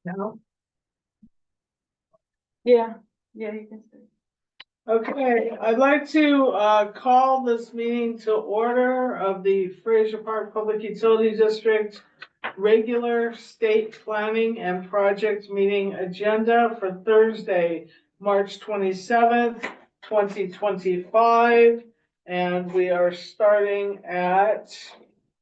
No? Yeah, you can say. Okay, I'd like to call this meeting to order of the Fraser Park Public Utility District regular state planning and project meeting agenda for Thursday, March 27th, 2025. And we are starting at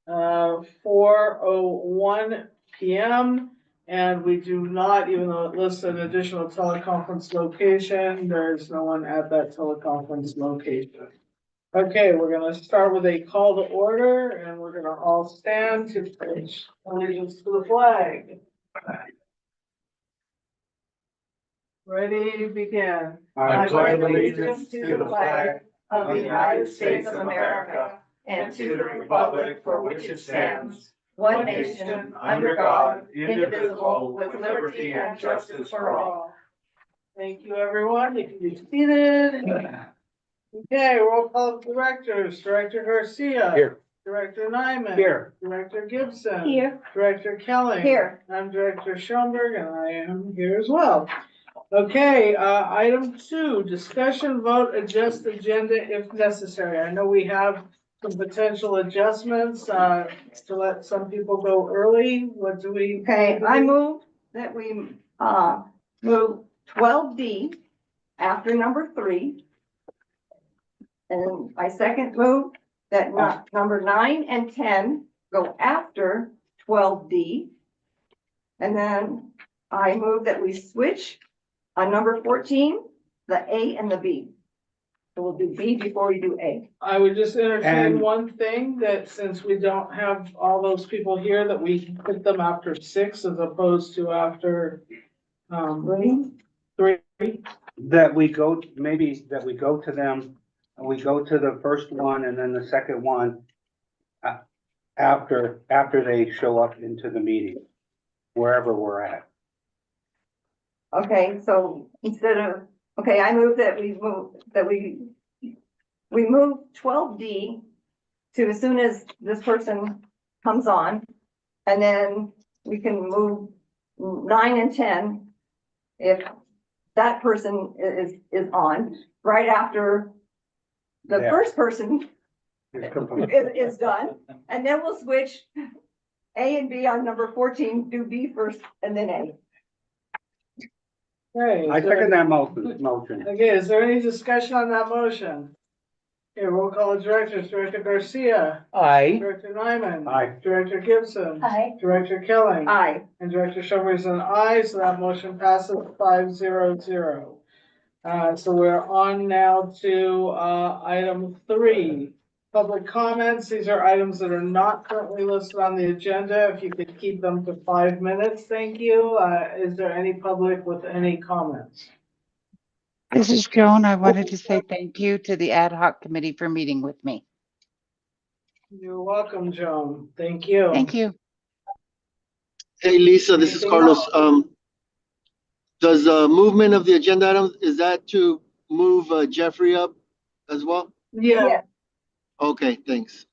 4:01 p.m. And we do not, even though it lists an additional teleconference location, there's no one at that teleconference location. Okay, we're gonna start with a call to order and we're gonna all stand to pledge allegiance to the flag. Ready, begin. I pledge allegiance to the flag of the United States of America and to the republic for which it stands, one nation, under God, indivisible, with liberty and justice for all. Thank you, everyone. You can be seated. Okay, roll call of directors. Director Garcia. Here. Director Nyman. Here. Director Gibson. Here. Director Kelly. Here. I'm Director Schoenberg and I am here as well. Okay, item 2, discussion vote adjust agenda if necessary. I know we have some potential adjustments to let some people go early. What do we? Okay, I move that we, move 12D after number 3. And I second move that number 9 and 10 go after 12D. And then I move that we switch on number 14, the A and the B. So we'll do B before we do A. I would just entertain And- one thing, that since we don't have all those people here, that we can put them after 6 as opposed to after 3. That we go, maybe that we go to them, and we go to the first one and then the second one after they show up into the meeting, wherever we're at. Okay, so instead of, okay, I move that we move 12D to as soon as this person comes on, and then we can move 9 and 10 if that person is on, right after the Yeah. first person is done, and then we'll switch A and B on number 14, do B first and then A. Okay, I second that motion. Okay, is there any discussion on that motion? Okay, roll call of directors. Director Garcia. Aye. Director Nyman. Aye. Director Gibson. Aye. Director Kelly. Aye. And Director Schoenberg is an aye, so that motion passes 5-0-0. So we're on now to item 3. Public comments. These are items that are not currently listed on the agenda. If you could keep them to 5 minutes, thank you. Is there any public with any comments? This is Joan. I wanted to say thank you to the ad hoc committee for meeting with me. You're welcome, Joan. Thank you. Thank you. Hey, Lisa, this is Anything Carlos. else? Does movement of the agenda items, is that to move Jeffrey up as well? Yeah, Okay, thanks.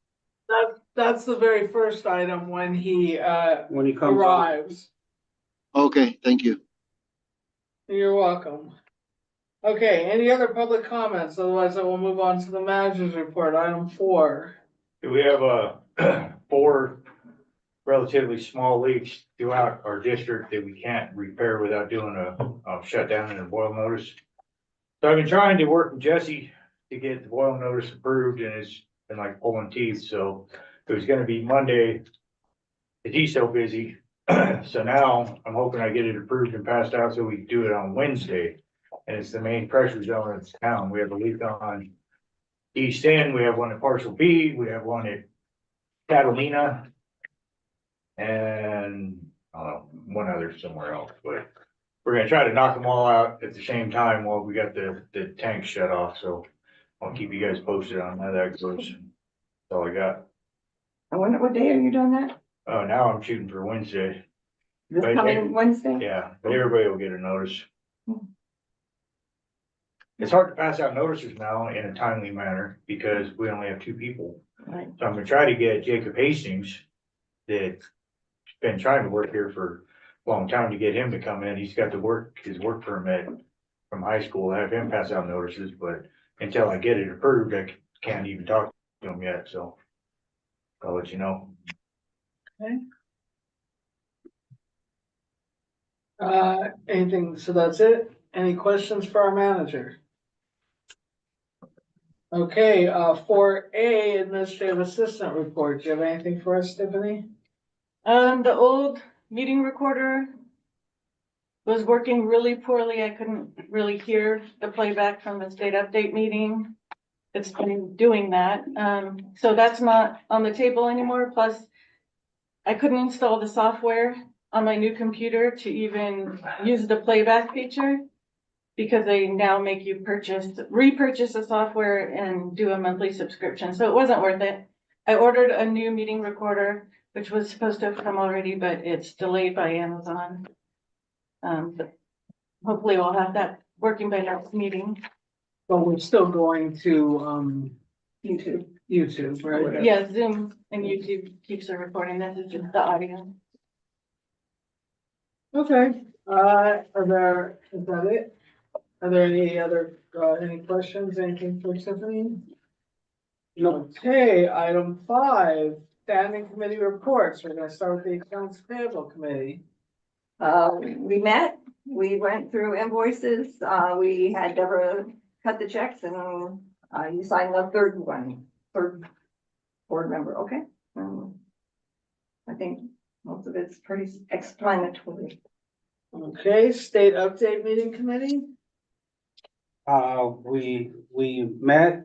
that's the very first item when he When he comes on. arrives. Okay, thank you. You're welcome. Okay, any other public comments? Otherwise I will move on to the manager's report, item 4. We have 4 relatively small leaks throughout our district that we can't repair without doing a shutdown and a boil notice. So I've been trying to work with Jesse to get the boil notice approved, and it's been like pulling teeth, so it was gonna be Monday. He's so busy, so now I'm hoping I get it approved and passed out so we can do it on Wednesday. And it's the main pressure zone in town. We have a leak on East End, we have one at Parcel B, we have one at Catalina. And, one other somewhere else, but we're gonna try to knock them all out at the same time while we got the tank shut off, so I'll keep you guys posted on how that goes. That's all I got. And what day are you doing that? Oh, now I'm shooting for Wednesday. This Right, coming Wednesday? Yeah, but everybody will get a notice. It's hard to pass out notices now in a timely manner because we only have 2 people. Right. So I'm gonna try to get Jacob Hastings, that's been trying to work here for long time to get him to come in. He's got his work permit from high school, have him pass out notices, but until I get it approved, I can't even talk to him yet, so I'll let you know. Anything, so that's it? Any questions for our manager? Okay, 4A Administrative Assistant Report. Do you have anything for us, Tiffany? The old meeting recorder was working really poorly. I couldn't really hear the playback from the state update meeting. It's been doing that. So that's not on the table anymore. Plus, I couldn't install the software on my new computer to even use the playback feature because they now make you repurchase the software and do a monthly subscription. So it wasn't worth it. I ordered a new meeting recorder, which was supposed to have come already, but it's delayed by Amazon. But hopefully we'll have that working by next meeting. But we're still going to, YouTube, right? Yeah, Zoom and YouTube keeps the recording. This is just the audio. Okay, is that it? Are there any other, any questions, anything for Tiffany? Okay, item 5, standing committee reports. We're gonna start with the accounts payable committee. We met, we went through invoices, we had Deborah cut the checks and, you signed the third board member, okay? I think most of it's pretty explanatory. Okay, state update meeting committee. We met,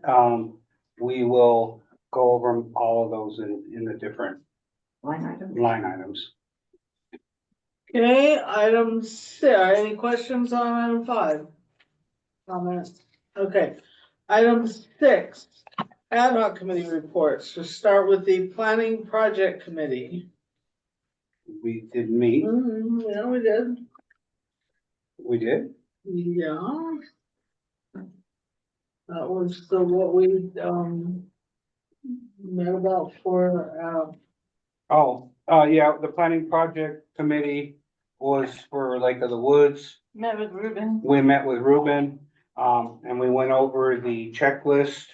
we will go over all of those in the different Line item. line items. Okay, item 6, any questions on item 5? Comments? Okay, item 6, ad hoc committee reports. We'll start with the planning project committee. We did meet, Yeah, we did. we did. Yeah. That was the, what we, met about for, Yeah, the planning project committee was for Lake of the Woods. Met with Ruben. We met with Ruben, and we went over the checklist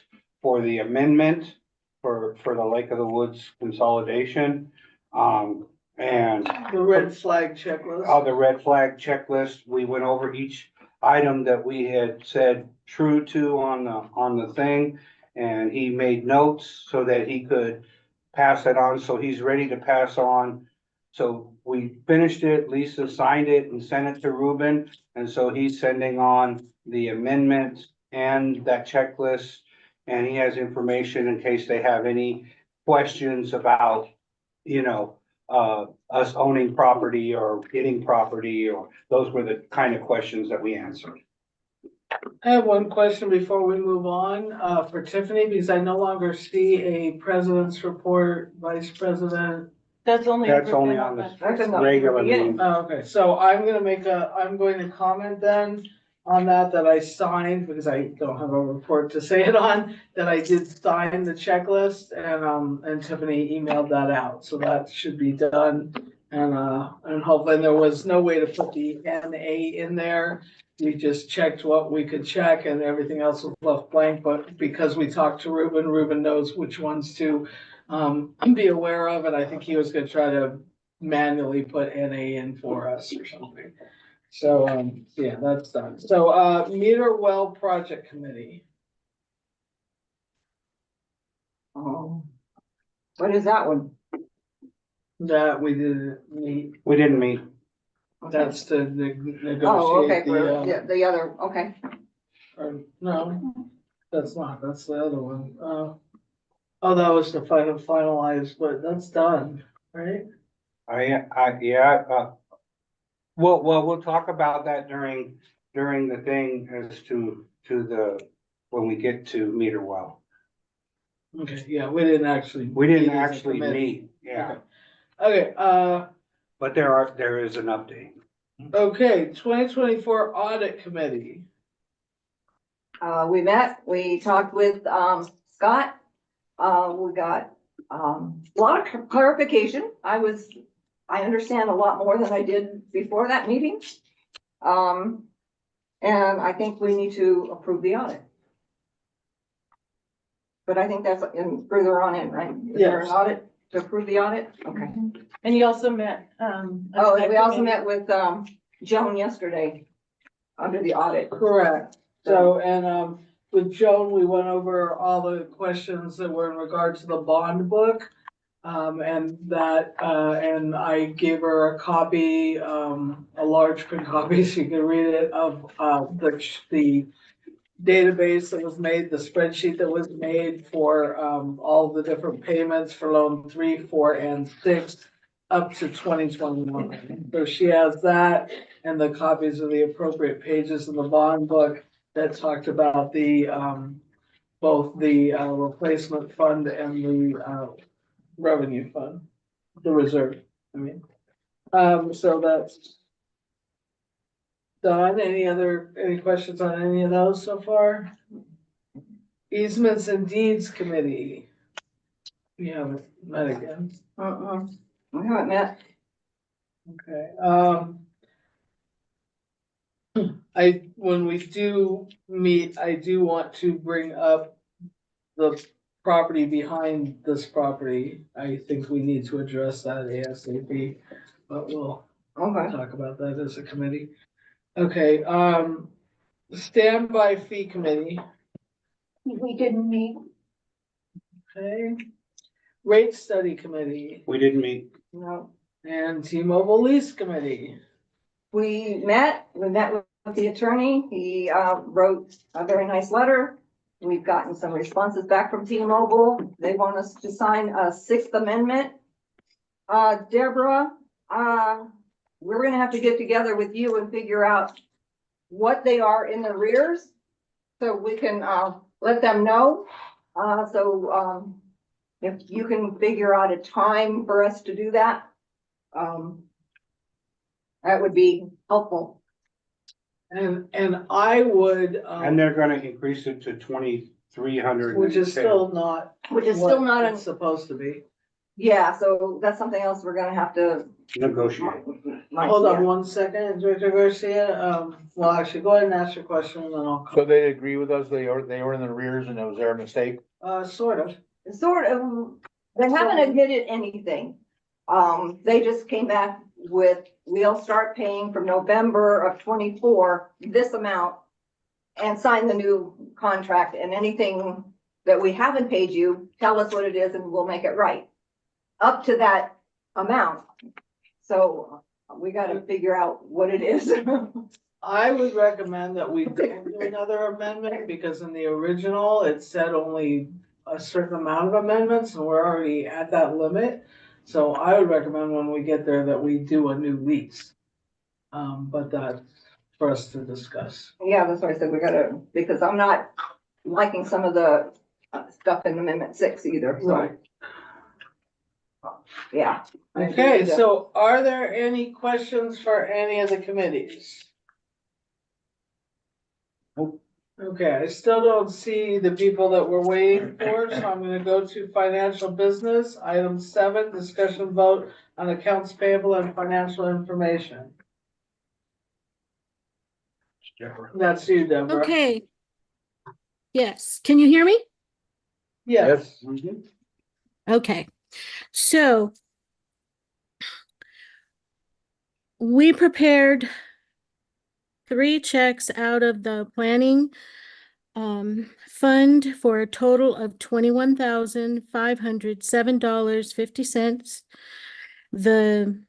for the amendment for the Lake of the Woods consolidation. And the red flag checklist. the red flag checklist, we went over each item that we had said true to on the thing. And he made notes so that he could pass it on, so he's ready to pass on. So we finished it, Lisa signed it and sent it to Ruben, and so he's sending on the amendment and that checklist. And he has information in case they have any questions about, us owning property or getting property, or those were the kind of questions that we answered. I have one question before we move on, for Tiffany, because I no longer see a president's report, vice president. That's only. That's only on the regular meeting. Oh, okay, so I'm going to comment then on that I signed, because I don't have a report to say it on, that I did sign the checklist and Tiffany emailed that out, so that should be done. And hopefully there was no way to put the NA in there. We just checked what we could check and everything else was left blank, but because we talked to Ruben knows which ones to be aware of, and I think he was gonna try to manually put NA in for us or something. So, yeah, that's done. So, meter well project committee. Oh, what is that one? That we didn't meet, We didn't meet. that's to Oh, okay, negotiate for the, the other, okay. or, no, that's not, that's the other one. Oh, that was to finalize, but that's done, right? We'll talk about that during the thing as to when we get to meter well. Okay, yeah, we didn't actually. We didn't meet as a actually committee. meet, yeah, Okay, but there is an update. okay, 2024 audit committee. We met, we talked with, Scott. We got, a lot of clarification. I was I understand a lot more than I did before that meeting. And I think we need to approve the audit. But I think that's in further on in, right? Is there an Yes. audit to approve the audit? Okay. And you also met, Oh, and we also met with, Joan yesterday under the audit. Correct. So, and, with Joan, we went over all the questions that were in regard to the bond book. And that, and I gave her a copy, a large print copy, so you can read it, of, the database that was made, the spreadsheet that was made for, all the different payments for loan 3, 4, and 6 up to 2021. So she has that and the copies of the appropriate pages in the bond book that talked about the, both the, replacement fund and the, revenue fund, the reserve, I mean. So that's done. Any questions on any of those so far? Easements and Deeds Committee. We haven't met again. We haven't met. Okay, when we do meet, I do want to bring up the property behind this property. I think we need to address that ASAP, but we'll Okay. talk about that as a committee. Okay, standby fee committee, we didn't meet. okay. Rate study committee We didn't meet. No. and T-Mobile lease committee. We met with the attorney. He, wrote a very nice letter. We've gotten some responses back from T-Mobile. They want us to sign a 6th Amendment. Deborah, we're gonna have to get together with you and figure out what they are in the rears. So we can, let them know. If you can figure out a time for us to do that, that would be helpful. And I would, And they're gonna increase it to 2,300. which is still not. Which is still what not it's supposed to be. Yeah, so that's something else we're gonna have to. Negotiate. Hold on one second, Director Garcia. Well, actually, go ahead and ask your question and then I'll. So they agree with us, they were in the rears and it was their mistake? Sort of. Sort of, they haven't admitted anything. They just came back with, we'll start paying from November of 24, this amount. And sign the new contract, and anything that we haven't paid you, tell us what it is and we'll make it right. Up to that amount. So we gotta figure out what it is. I would recommend that we don't do another amendment because in the original, it said only a certain amount of amendments and we're already at that limit. So I would recommend when we get there that we do a new lease. But that's for us to discuss. Yeah, that's why I said we gotta, because I'm not liking some of the stuff in Amendment 6 either, so. Yeah. Okay, so are there any questions for any of the committees? Nope. Okay, I still don't see the people that we're waiting for, so I'm gonna go to financial business. Item 7, discussion vote on accounts payable and financial information. That's you, Deborah. Okay. Yes, can you hear me? Yes. Okay, so we prepared 3 checks out of the planning fund for a total of $21,507.50. The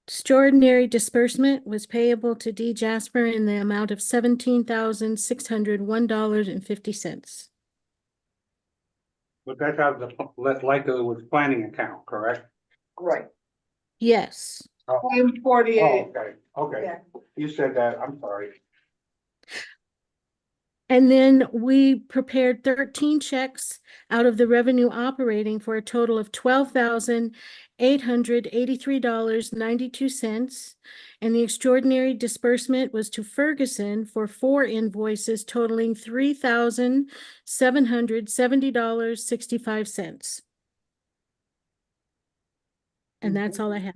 extraordinary disbursement was payable to D. Jasper in the amount of $17,601.50. But that's out of the, like it was planning account, correct? Right. Yes. Item Oh, 48. okay. Yeah. You said that, I'm sorry. And then we prepared 13 checks out of the revenue operating for a total of $12,883.92. And the extraordinary disbursement was to Ferguson for 4 invoices totaling $3,770.65. And that's all I have.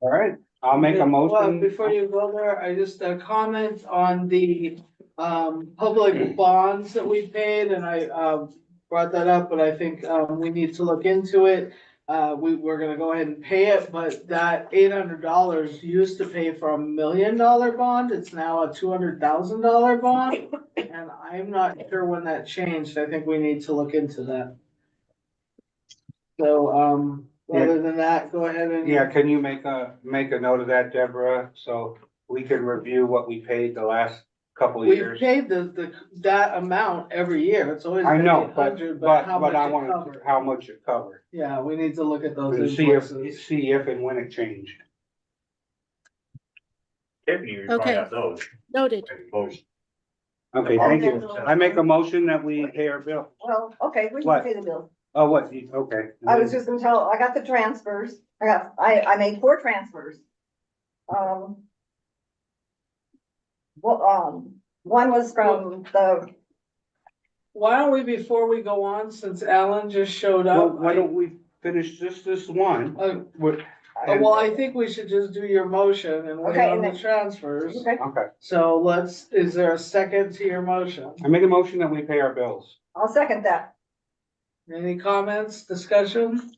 All right, I'll make a Well, motion. before you go there, I just, comment on the, public bonds that we paid, and I, brought that up, but I think, we need to look into it. We're gonna go ahead and pay it, but that $800 used to pay for $1 million bond, it's now a $200,000 bond. And I'm not sure when that changed, I think we need to look into that. So, other than that, go ahead and. Yeah, can you make a note of that, Deborah, so we can review what we paid the last couple of We've years? paid that amount every year, it's always I been know, but, 800, but, how but much I it wanted, covered. how much it covered. Yeah, we need to look at those And invoices. see if and when it changed. Tiffany, you Okay. find out those. Noted. Motion. Okay, thank you. I make a motion that we pay our bill. Well, okay, we What? can pay the bill. Oh, what, okay. I was just gonna tell, I got the transfers. I made 4 transfers. One was from the, Why don't we, before we go on, since Alan just showed Well, up, why don't we finish this one? well, I think we should just do your motion and wait Okay, on and the then- transfers. okay, Okay, So is there a second to your motion? I make a motion that we pay our bills. I'll second that. Any comments, discussion?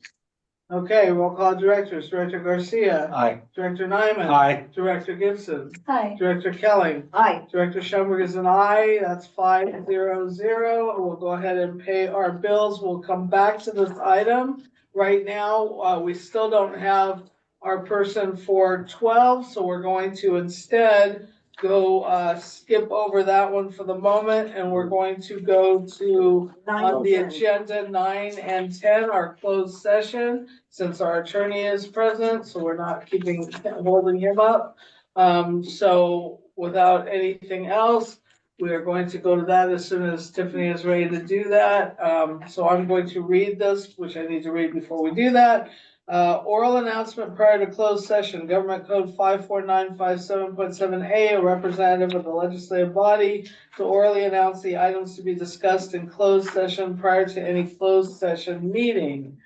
Okay, roll call directors, Director Garcia, Aye. Director Nyman. Aye. Director Gibson, Hi. Director Kelly, Aye. Director Schoenberg is an aye, that's 500. We'll go ahead and pay our bills, we'll come back to this item. Right now, we still don't have our person for 12, so we're going to instead go, skip over that one for the moment, and we're going to go to on the agenda 9 and 10, our closed session, since our attorney is present, so we're not holding him up. So without anything else, we are going to go to that as soon as Tiffany is ready to do that. So I'm going to read this, which I need to read before we do that. Oral announcement prior to closed session, Government Code 54957.7A, a representative of the legislative body to orally announce the items to be discussed in closed session prior to any closed session meeting.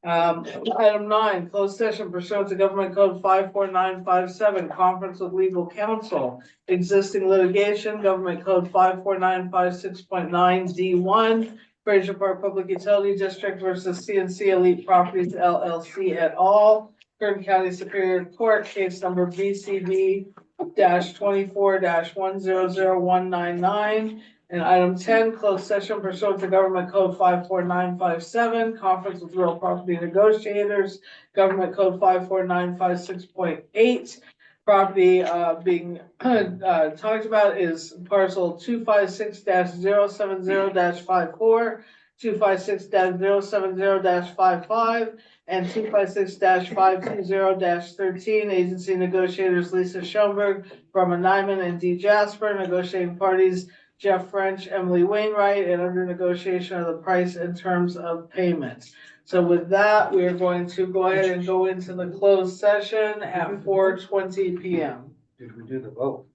Item 9, closed session pursuant to Government Code 54957, conference with legal counsel, existing litigation, Government Code 54956.9 D1, Fraser Park Public Utility District versus CNC Elite Properties LLC et al. Kern County Superior Court, case number BCV-24-100199. And item 10, closed session pursuant to Government Code 54957, conference with real property negotiators, Government Code 54956.8. Property being talked about is parcel 256-070-54, 256-070-55, and 256-520-13. Agency negotiators Lisa Schoenberg, Brahma Nyman, and D. Jasper. Negotiating parties Jeff French, Emily Wainwright, and under negotiation of the price and terms of payment. So with that, we are going to go ahead and go into the closed session at 4:20 p.m. Did we do the vote?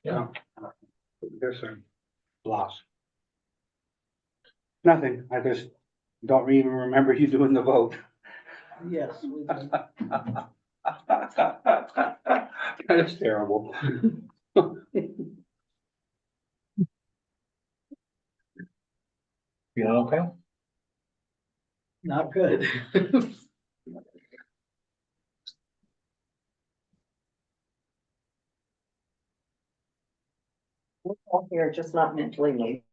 Yeah. Yes, sir. Lost. Nothing, I just don't even remember you doing the vote. Yes, we did. That's terrible. You okay? Not good. We're all here, just not mentally, maybe.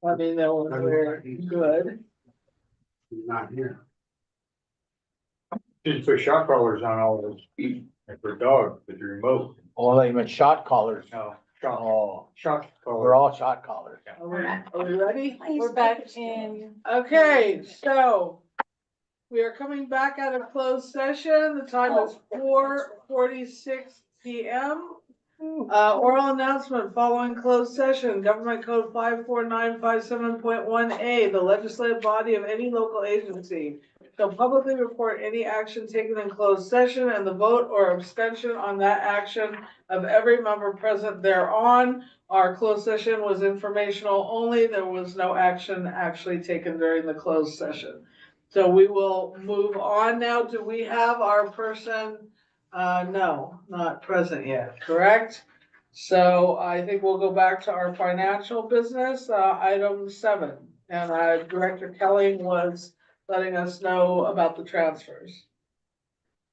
I mean, they were good. He's not here. Just put shock collars on all those, and for dogs, with the remote, Oh, you meant shot collars. no, shock, Oh, shock we're collar. all shot collars. Are we ready? We're back in. Okay, so we are coming back out of closed session. The time is 4:46 PM. Oral announcement following closed session, Government Code 54957.1A, the legislative body of any local agency shall publicly report any action taken in closed session and the vote or abstention on that action of every member present thereon. Our closed session was informational only. There was no action actually taken during the closed session. So we will move on now. Do we have our person? No, not present yet, correct? So I think we'll go back to our financial business, item 7. And Director Kelly was letting us know about the transfers.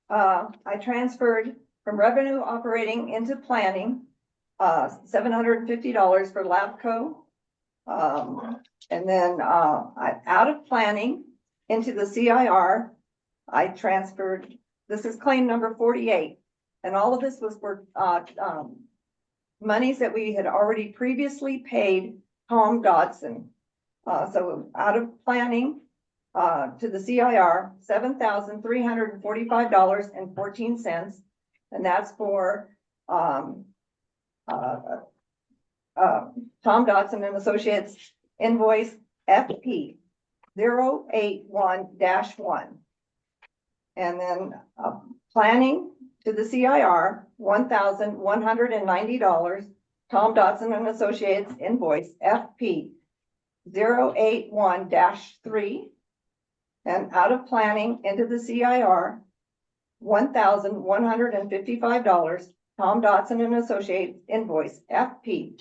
I transferred from revenue operating into planning, $750 for Labco. And then, out of planning into the CIR, I transferred, this is claim number 48. And all of this was for, monies that we had already previously paid Tom Dodson. So out of planning, to the CIR, $7,345.14. And that's for, Tom Dodson and Associates invoice FP 081-1. And then, planning to the CIR, $1,190, Tom Dodson and Associates invoice FP 081-3. And out of planning into the CIR, $1,155, Tom Dodson and Associates invoice FP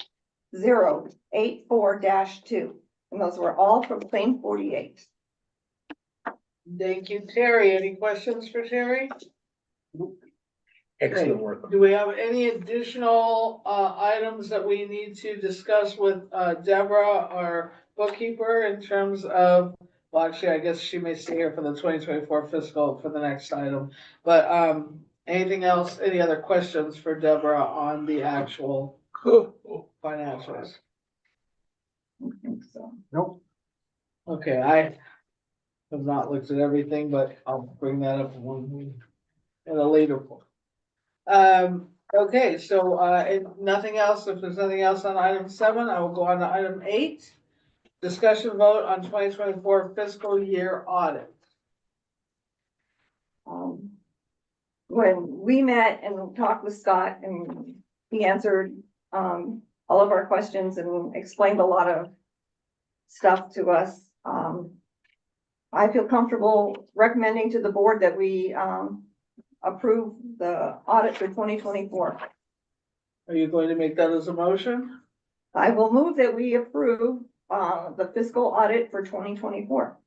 084-2. And those were all from claim 48. Thank you, Terry. Any questions for Terry? Excellent work. Do we have any additional items that we need to discuss with Deborah, our bookkeeper, in terms of, well, actually, I guess she may stay here for the 2024 fiscal for the next item. But anything else, any other questions for Deborah on the actual financials? I think so. Nope. Okay, I have not looked at everything, but I'll bring that up in a later point. Okay, so if nothing else, if there's nothing else on item 7, I will go on to item 8. Discussion vote on 2024 fiscal year audit. When we met and talked with Scott, and he answered all of our questions and explained a lot of stuff to us, I feel comfortable recommending to the board that we approve the audit for 2024. Are you going to make that as a motion? I will move that we approve the fiscal audit for 2024.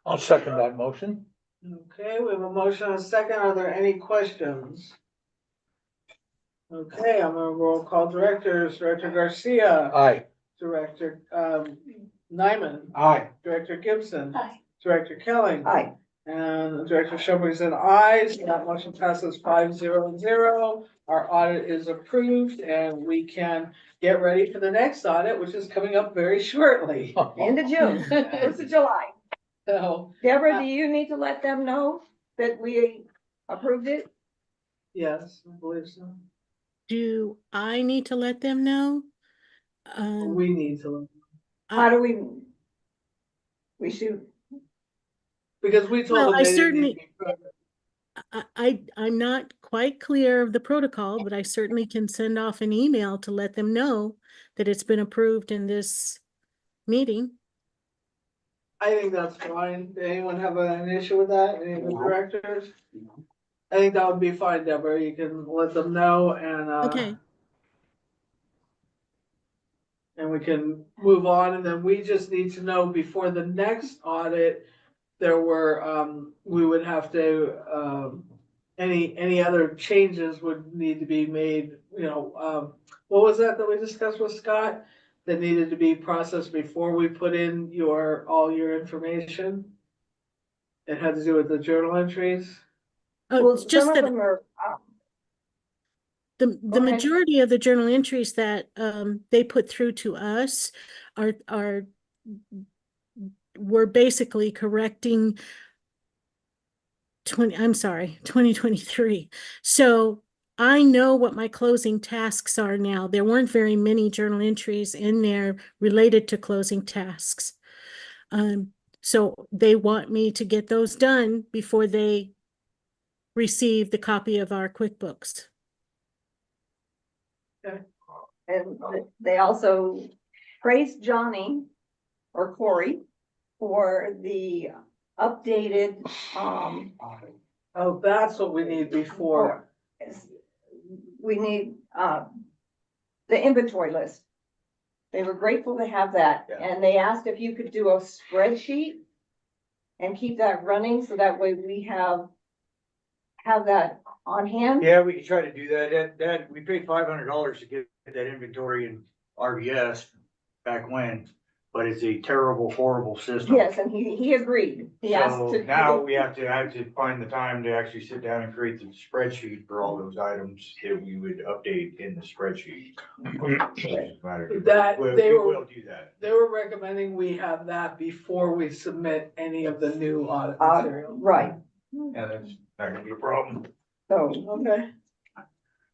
I'll second that motion. Okay, we have a motion and a second. Are there any questions? Okay, I'm gonna roll call directors. Director Garcia. Aye. Director Nyman. Aye. Director Gibson. Aye. Director Kelly. Aye. And Director Schoenberg's an aye, so that motion passes 5-0-0. Our audit is approved and we can get ready for the next audit, which is coming up very shortly. End of June, 1st of July. So, Deborah, do you need to let them know that we approved it? yes, I believe so. Do I need to let them know? We need to, How do we should, because we told Well, them I they didn't need certainly- to be I'm not quite clear of the protocol, but I certainly can send off an email to let them know that it's been approved in this meeting. I think that's fine. Anyone have an issue with that? Any of the directors? I think that would be fine, Deborah. You can let them know and, Okay. and we can move on. And then we just need to know before the next audit, there were, we would have to, any other changes would need to be made, you know, what was that we discussed with Scott? that needed to be processed before we put in all your information? It had to do with the journal entries? Well, It's just some of that them are, the Go ahead. majority of the journal entries that they put through to us are we're basically correcting 2023. So I know what my closing tasks are now. There weren't very many journal entries in there related to closing tasks. So they want me to get those done before they receive the copy of our QuickBooks. and they also praised Johnny or Corey for the updated, Oh, that's what we need before. we need, the inventory list. They were grateful to have that, Yeah. and they asked if you could do a spreadsheet and keep that running, so that way we have that on hand. Yeah, we could try to do that. That, we paid $500 to get that inventory in RVS back when, but it's a terrible, horrible system. Yes, and he agreed. He asked So to. now we have to find the time to actually sit down and create the spreadsheet for all those items that we would update in the spreadsheet. That, We they were, will do that. they were recommending we have that before we submit any of the new audit material. Right, Yeah, that's not gonna be a problem. so Okay,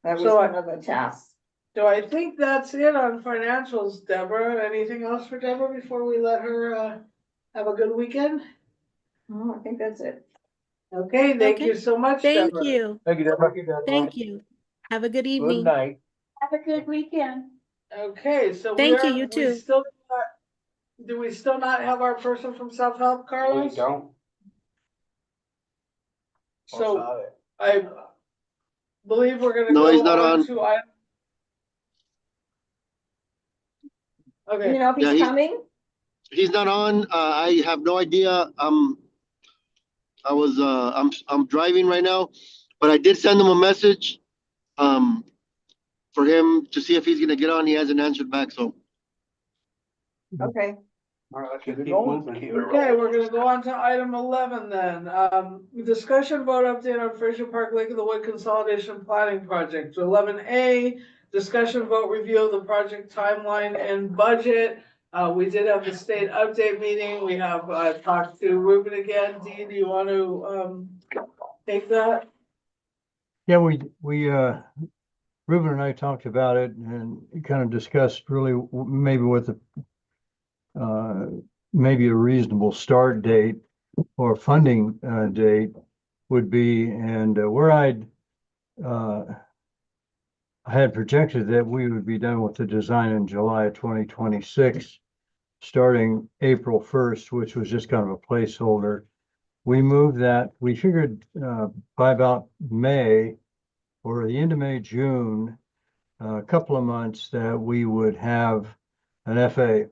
that was So one of the tasks. so I think that's it on financials, Deborah. Anything else for Deborah before we let her, have a good weekend? Oh, I think that's it. Okay, thank Okay. you so much, Thank Deborah. you. Thank you, Deborah. Thank you. Have a good Good evening. night. Have a good weekend. Okay, so Thank you, you too. Do we still not have our person from self-help, We Carlos? don't, So I believe we're gonna No, go he's not on on. to item. You Okay, know if Yeah, he's he's- coming? He's not on. I have no idea. I'm driving right now, but I did send him a message, for him to see if he's gonna get on. He hasn't answered back, so. Okay, all right, let's Keep just it keep going. moving. Keep it okay, we're gonna go on to item 11 then. Discussion vote update on Fraser Park Lake of the Wood Consolidation Planning Project. 11A, discussion vote review of the project timeline and budget. We did have the state update meeting. We have, talked to Ruben again. Dee, do you want to, take that? Yeah, Ruben and I talked about it and kind of discussed really maybe what maybe a reasonable start date or funding, date would be, and where I had projected that we would be done with the design in July of 2026, starting April 1st, which was just kind of a placeholder. We moved that, we figured, by about May or the end of May, June, a couple of months that we would have an FA.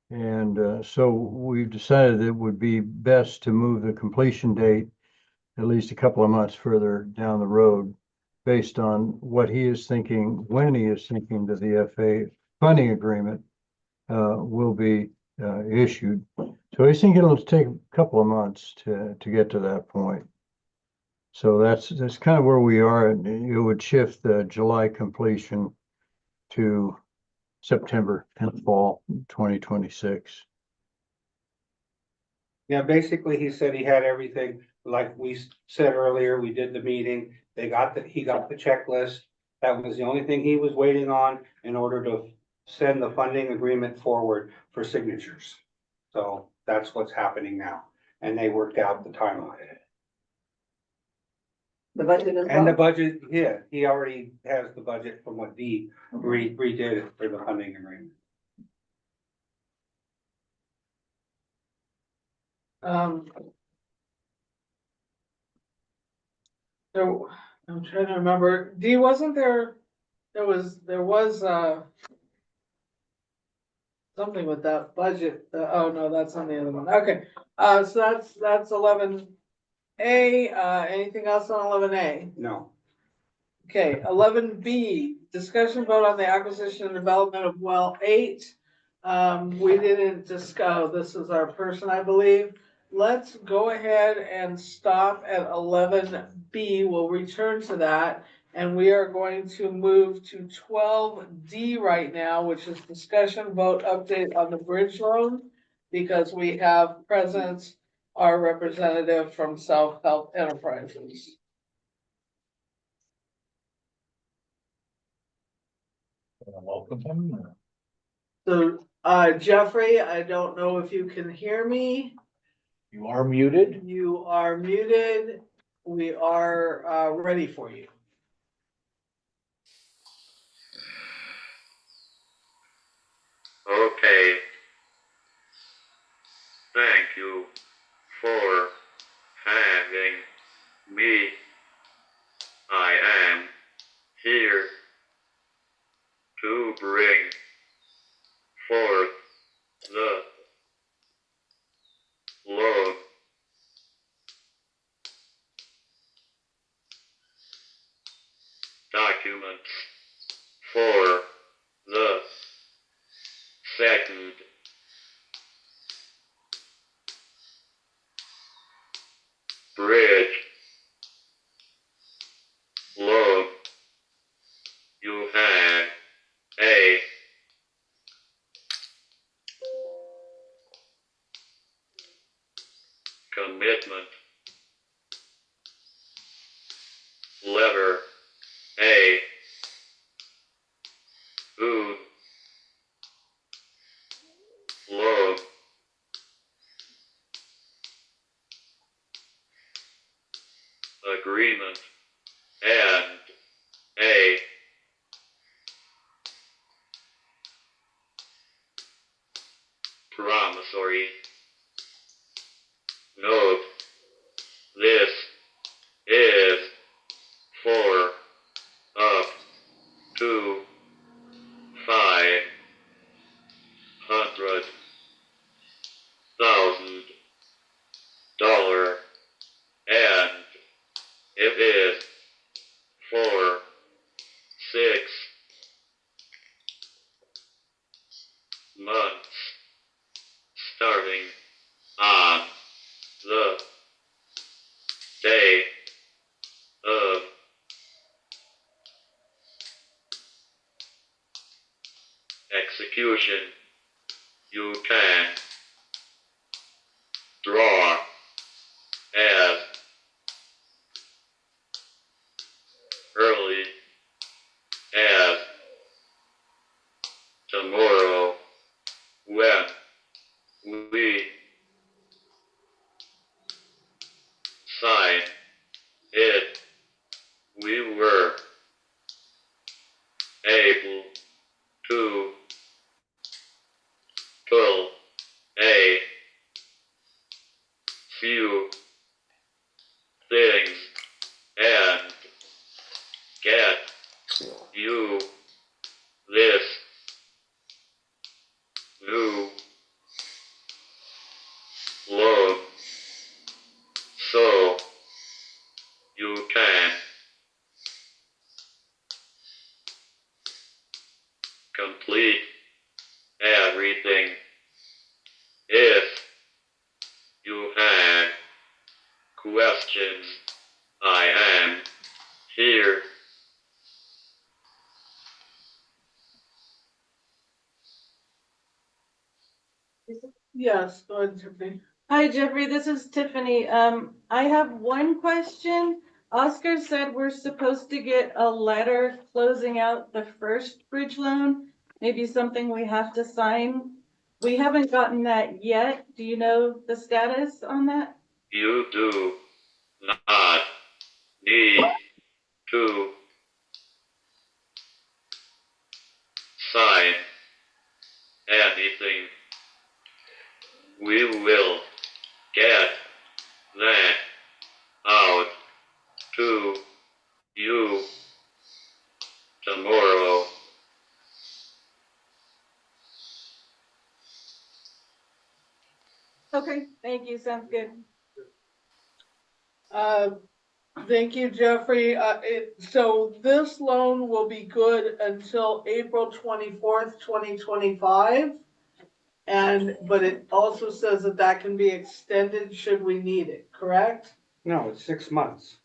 And so we've decided it would be best to move the completion date at least a couple of months further down the road, based on what he is thinking, when he is thinking that the FA funding agreement will be issued. So I think it'll take a couple of months to get to that point. So that's kind of where we are. It would shift the July completion to September and fall 2026. Yeah, basically, he said he had everything, like we said earlier, we did the meeting, he got the checklist. That was the only thing he was waiting on in order to send the funding agreement forward for signatures. So that's what's happening now, and they worked out the timeline. the budget as well. And the budget, yeah, he already has the budget from what Dee redid it for the funding agreement. So I'm trying to remember, Dee, wasn't there was something with that budget, oh no, that's on the other one, okay. So that's 11A, anything else on 11A? No, Okay, 11B, discussion vote on the acquisition and development of well 8. We didn't discuss, this is our person, I believe. Let's go ahead and stop at 11B. We'll return to that. And we are going to move to 12D right now, which is discussion vote update on the bridge loan. Because we have present our representative from South Health Enterprises. Welcome him. So, Jeffrey, I don't know if you can hear me. You are muted. You are muted. We are, ready for you. Okay. Thank you for having me. I am here to bring forth the loan documents for the second bridge loan. You had a commitment letter, a food loan agreement, and a promissory note. This is for up to $500,000, and it is for 6 months starting on the day of execution. You can draw as early as tomorrow when we sign it. We were able to pull a few things and get you this new loan so you can complete everything. If you had questions, I am here. Yes, go ahead, Tiffany. Hi, Jeffrey, this is Tiffany. I have one question. Oscar said we're supposed to get a letter closing out the first bridge loan, maybe something we have to sign. We haven't gotten that yet. Do you know the status on that? You do not need to sign anything. We will get that out to you tomorrow. Okay, thank you, sounds good. Thank you, Jeffrey. So this loan will be good until April 24th, 2025. but it also says that that can be extended should we need it, correct? No, it's 6 months.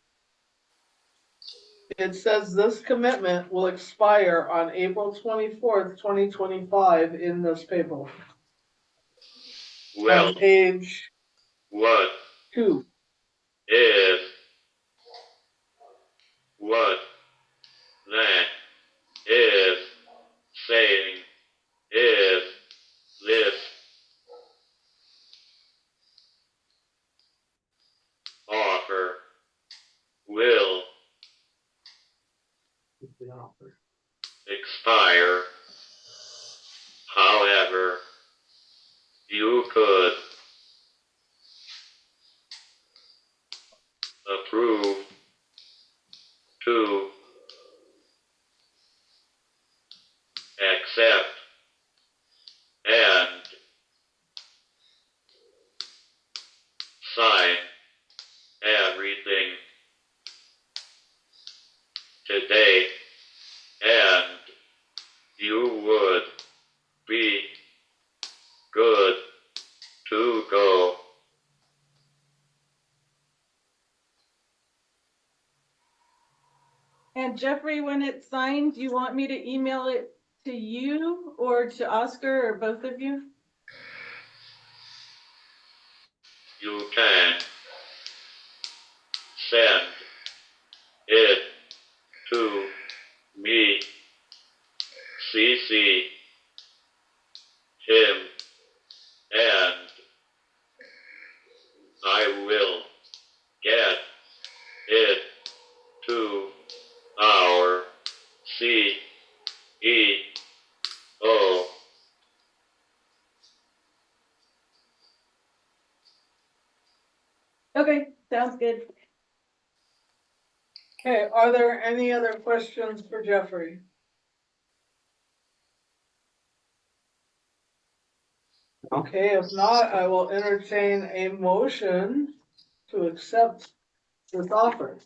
It says this commitment will expire on April 24th, 2025 in this paper. Well, On page what 2. is what that is saying is this offer will expire. However, you could approve to accept and sign everything today, and you would be good to go. And Jeffrey, when it's signed, do you want me to email it to you or to Oscar or both of you? You can send it to me, CC him, and I will get it to our CEO. Okay, sounds good. Okay, are there any other questions for Jeffrey? Okay, if not, I will entertain a motion to accept this offer.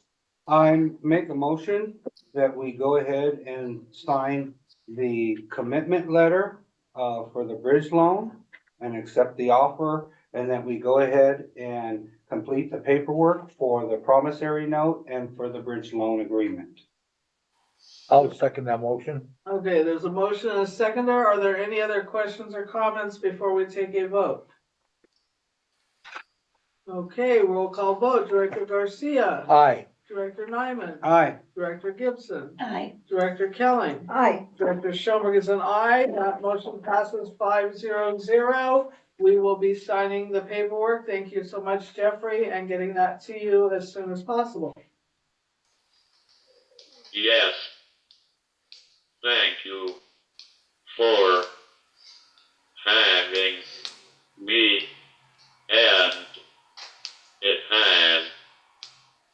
I make a motion that we go ahead and sign the commitment letter for the bridge loan and accept the offer, and that we go ahead and complete the paperwork for the promissory note and for the bridge loan agreement. I'll second that motion. Okay, there's a motion and a seconder. Are there any other questions or comments before we take a vote? Okay, roll call vote. Director Garcia. Aye. Director Nyman. Aye. Director Gibson. Aye. Director Kelly. Aye. Director Schoenberg is an aye. That motion passes 500. We will be signing the paperwork. Thank you so much, Jeffrey, and getting that to you as soon as possible. Yes. Thank you for having me, and it has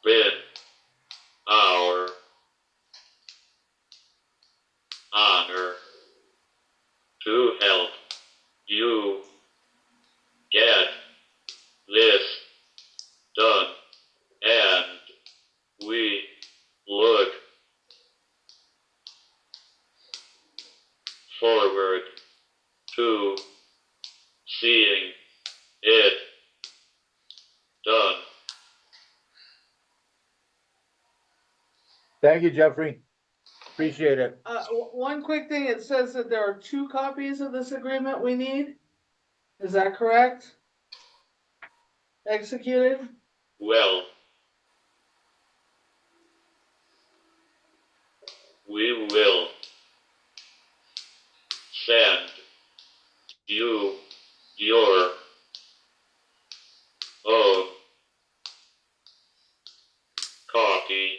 been our honor to help you get this done, and we look forward to seeing it done. Thank you, Jeffrey. Appreciate it. One quick thing, it says that there are 2 copies of this agreement we need. Is that correct? Executed? Well, we will send you your own copy.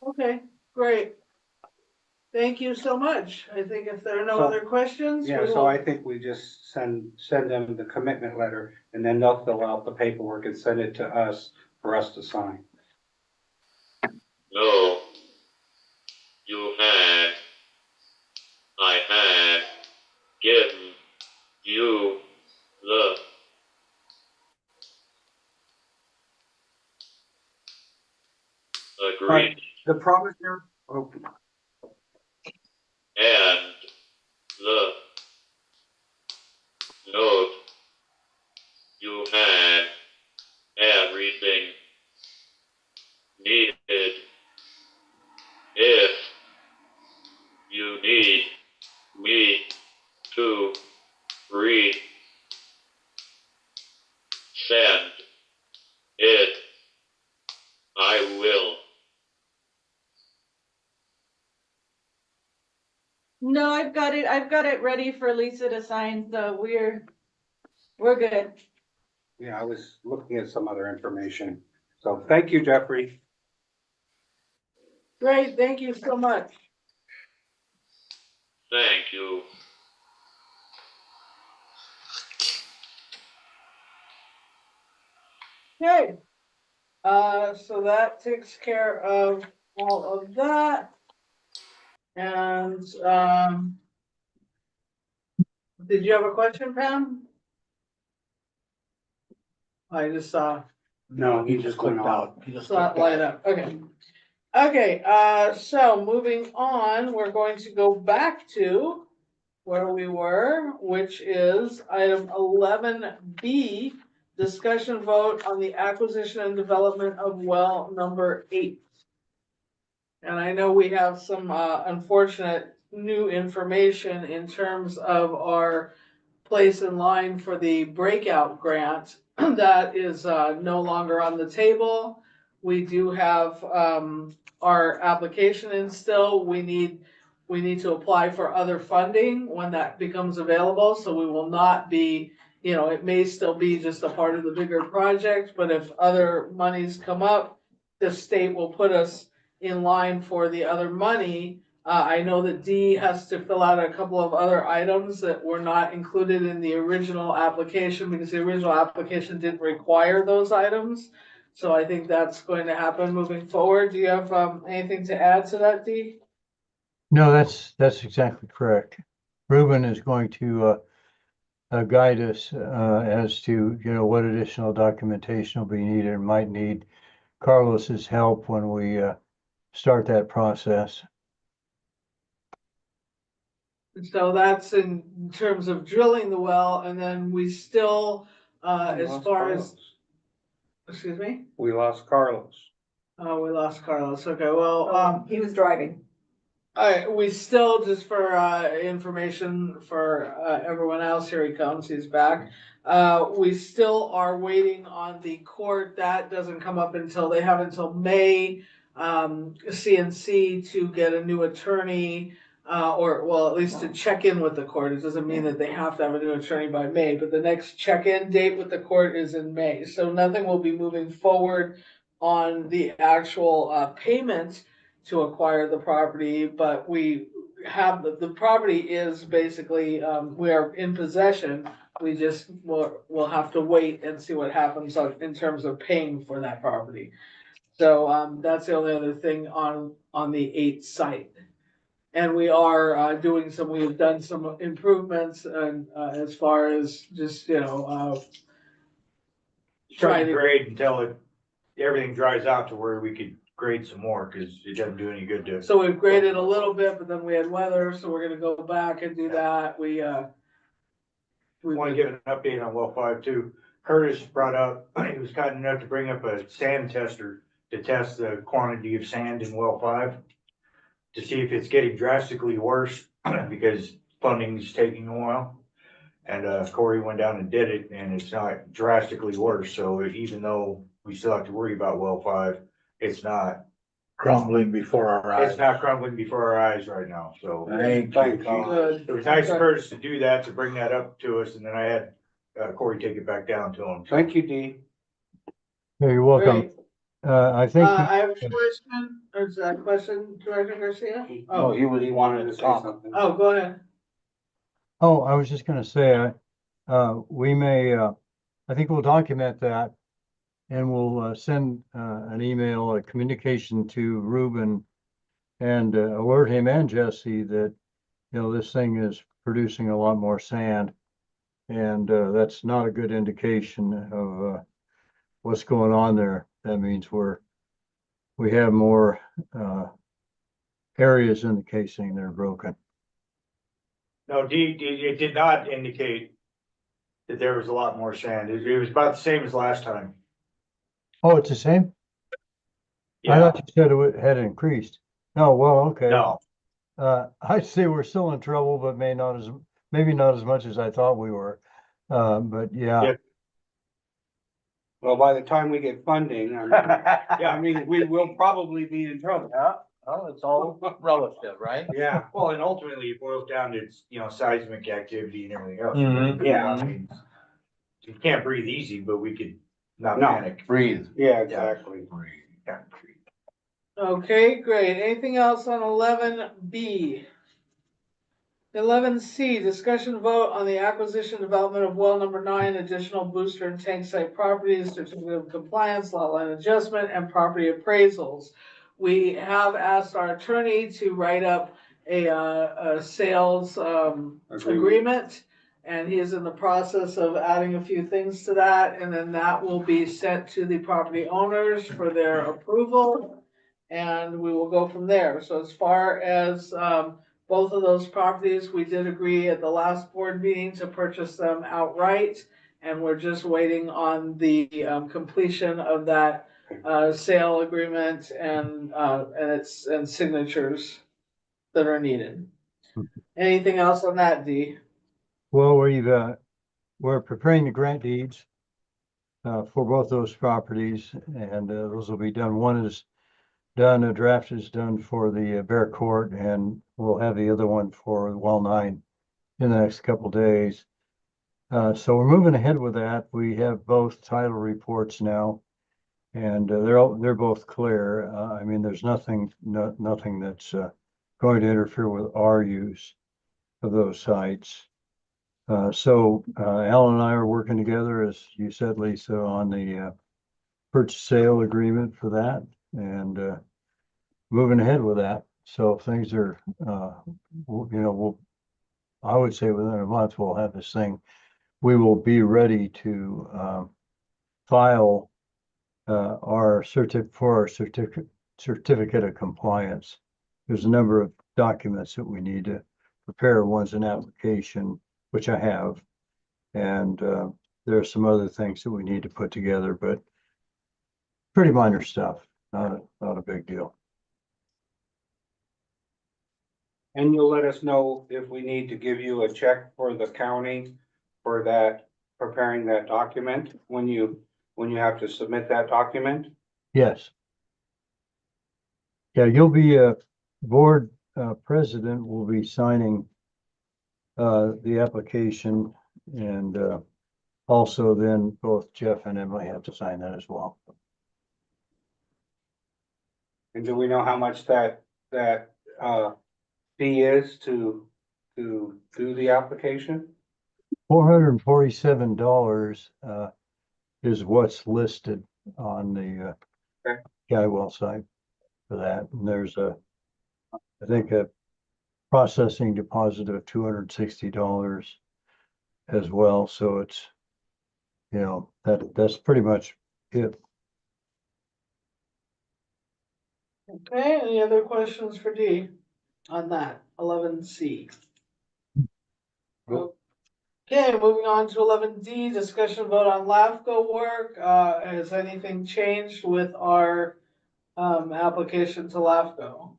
Okay, great. Thank you so much. I think if there are no So- other questions, we Yeah, so will- I think we just send them the commitment letter, and then they'll fill out the paperwork and send it to us for us to sign. No, I had given you the agreed, The problem here, oh, and the note you had everything needed. If you need me to resend it, I will. No, I've got it ready for Lisa to sign, so we're good. yeah, I was looking at some other information. So thank you, Jeffrey. Great, thank you so much. Thank you. Okay. So that takes care of all of that. And, did you have a question, Pam? I just saw. No, he just went out. He just Saw it light up, okay. Okay, so moving on, we're going to go back to where we were, which is item 11B, discussion vote on the acquisition and development of well number 8. And I know we have some unfortunate new information in terms of our place in line for the breakout grant that is no longer on the table. We do have our application in still. We need to apply for other funding when that becomes available. So we will not be, you know, it may still be just a part of the bigger project, but if other monies come up, the state will put us in line for the other money. I know that Dee has to fill out a couple of other items that were not included in the original application because the original application didn't require those items. So I think that's going to happen moving forward. Do you have anything to add to that, Dee? No, that's exactly correct. Ruben is going to guide us as to, you know, what additional documentation will be needed and might need Carlos's help when we start that process. So that's in terms of drilling the well, and then we still, as far as, excuse me? We lost Carlos. Oh, we lost Carlos. Okay, well, He was driving. all right, we still, just for information for everyone else, here he comes, he's back. We still are waiting on the court. That doesn't come up until, they have until May, CNC to get a new attorney. Or, well, at least to check in with the court. It doesn't mean that they have to have a new attorney by May, but the next check-in date with the court is in May. So nothing will be moving forward on the actual payment to acquire the property, but we have, the property is basically, we are in possession. We just we'll have to wait and see what happens in terms of paying for that property. So that's the only other thing on the 8 site. And we are we've done some improvements and as far as just, you know, Try to grade until everything dries out to where we could grade some more, cause it doesn't do any good to. so we've graded a little bit, but then we had weather, so we're gonna go back and do that. We Want to give an update on well 5 too. Curtis brought up, he was kind enough to bring up a sand tester to test the quantity of sand in well 5. To see if it's getting drastically worse because funding's taking a while. And Corey went down and did it and it's not drastically worse. So even though we still have to worry about well 5, it's not Crumbling before our eyes. It's not crumbling before our eyes right now, so. Thank Thank you. God. good. It was nice of Curtis to do that, to bring that up to us, and then I had Corey take it back down to him. Thank you, Dee. Yeah, you're welcome. Great. I think, I have a question, or is that a question, Director Garcia? Oh, he wanted to say something. Oh, go ahead. oh, I was just gonna say, we may, I think we'll document that and we'll send an email, a communication to Ruben and alert him and Jesse that, you know, this thing is producing a lot more sand. And that's not a good indication of what's going on there. That means we're we have more, areas in the casing that are broken. No, it did not indicate that there was a lot more sand. It was about the same as last time. Oh, it's the same? I Yeah, thought you said had increased. No, well, okay. no, I'd say we're still in trouble, but maybe not as much as I thought we were. But yeah, Yeah. Well, by the time we get funding, I mean, we will probably be in trouble. Yeah, well, it's all relative, right? Yeah, well, and ultimately it boils down to, seismic activity and everything else. Mhm. Yeah. I mean, you can't breathe easy, but we could not No. panic. Breathe. yeah, exactly. Yeah. Okay, great. Anything else on 11B? 11C, discussion vote on the acquisition development of well number 9, additional booster and tank site properties, certificate of compliance, lot line adjustment, and property appraisals. We have asked our attorney to write up a sales agreement, and he is in the process of adding a few things to that, and then that will be sent to the property owners for their approval, and we will go from there. So as far as both of those properties, we did agree at the last board meeting to purchase them outright, and we're just waiting on the completion of that sale agreement and signatures that are needed. Anything else on that, Dee? well, we're preparing the grant deeds for both those properties, and those will be done. One is done, a draft is done for the Bear Court, and we'll have the other one for well 9 in the next couple days. So we're moving ahead with that. We have both title reports now, and they're both clear. I mean, there's nothing that's going to interfere with our use of those sites. So Alan and I are working together, as you said, Lisa, on the purchase sale agreement for that, and moving ahead with that. So things are, I would say within a month, we'll have this thing. We will be ready to file our certificate of compliance. There's a number of documents that we need to prepare. One's an application, which I have, and there are some other things that we need to put together, but pretty minor stuff, not a big deal. And you'll let us know if we need to give you a check for the county for that, preparing that document when you have to submit that document? Yes. Yeah, you'll be board president will be signing the application, and also then both Jeff and Emily have to sign that as well. And do we know how much that fee is to do the application? $447 is what's listed on the Okay. GuyWell site for that. And there's I think a processing deposit of $260 as well. So it's, that's pretty much it. Okay, any other questions for Dee on that, 11C? Okay, moving on to 11D, discussion vote on LAFCO work. Has anything changed with our application to LAFCO?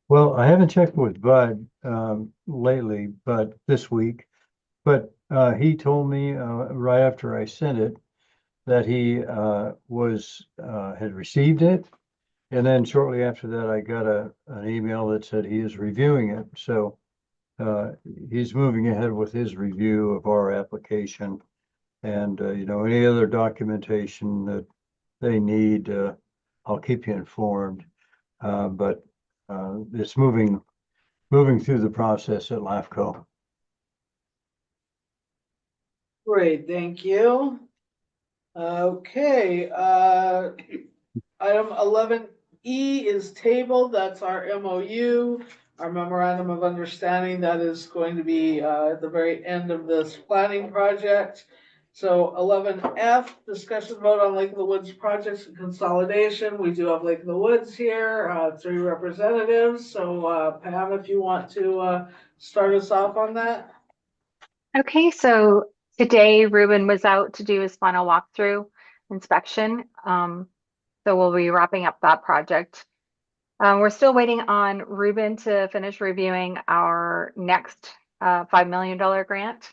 Well, I haven't checked with Bud lately, but this week, but he told me right after I sent it that he had received it. And then shortly after that, I got an email that said he is reviewing it. So he's moving ahead with his review of our application, and any other documentation that they need, I'll keep you informed. But it's moving through the process at LAFCO. Great, thank you. Okay, item 11E is tabled. That's our MOU, our memorandum of understanding that is going to be at the very end of this planning project. So 11F, discussion vote on Lake of the Woods projects and consolidation. We do have Lake of the Woods here, 3 representatives. So Pam, if you want to start us off on that. Okay, so today Ruben was out to do his final walkthrough inspection. So we'll be wrapping up that project. We're still waiting on Ruben to finish reviewing our next $5 million grant.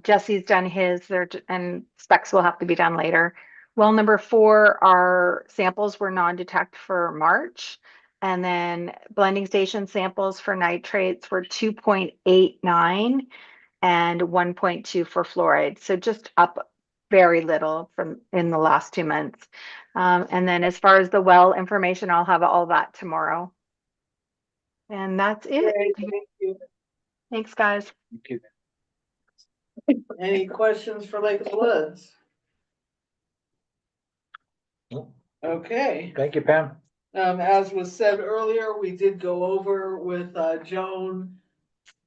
Jesse's done his, and specs will have to be done later. Well, number 4, our samples were non-detect for March. And then blending station samples for nitrates were 2.89 and 1.2 for fluoride. So just up very little from in the last 2 months. And then as far as the well information, I'll have all that tomorrow. And that's it. Great, thank you. Thanks, guys. Any questions for Lake of the Woods? Okay. Thank you, Pam. As was said earlier, we did go over with Joan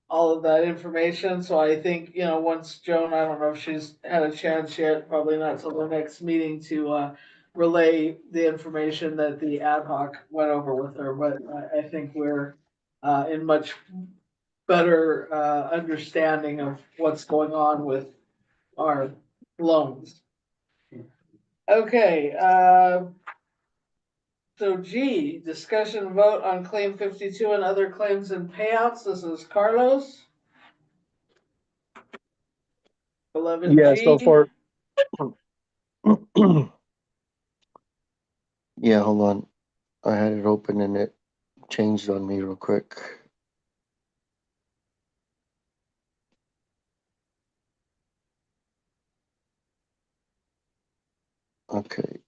all of that information. So I think, once Joan, I don't know if she's had a chance yet, probably not till the next meeting to relay the information that the ad hoc went over with her. But I think we're in much better understanding of what's going on with our loans. Okay, so G, discussion vote on claim 52 and other claims and payouts. This is Carlos. 11G. Yeah, so for yeah, hold on. I had it open and it changed on me real quick. Okay.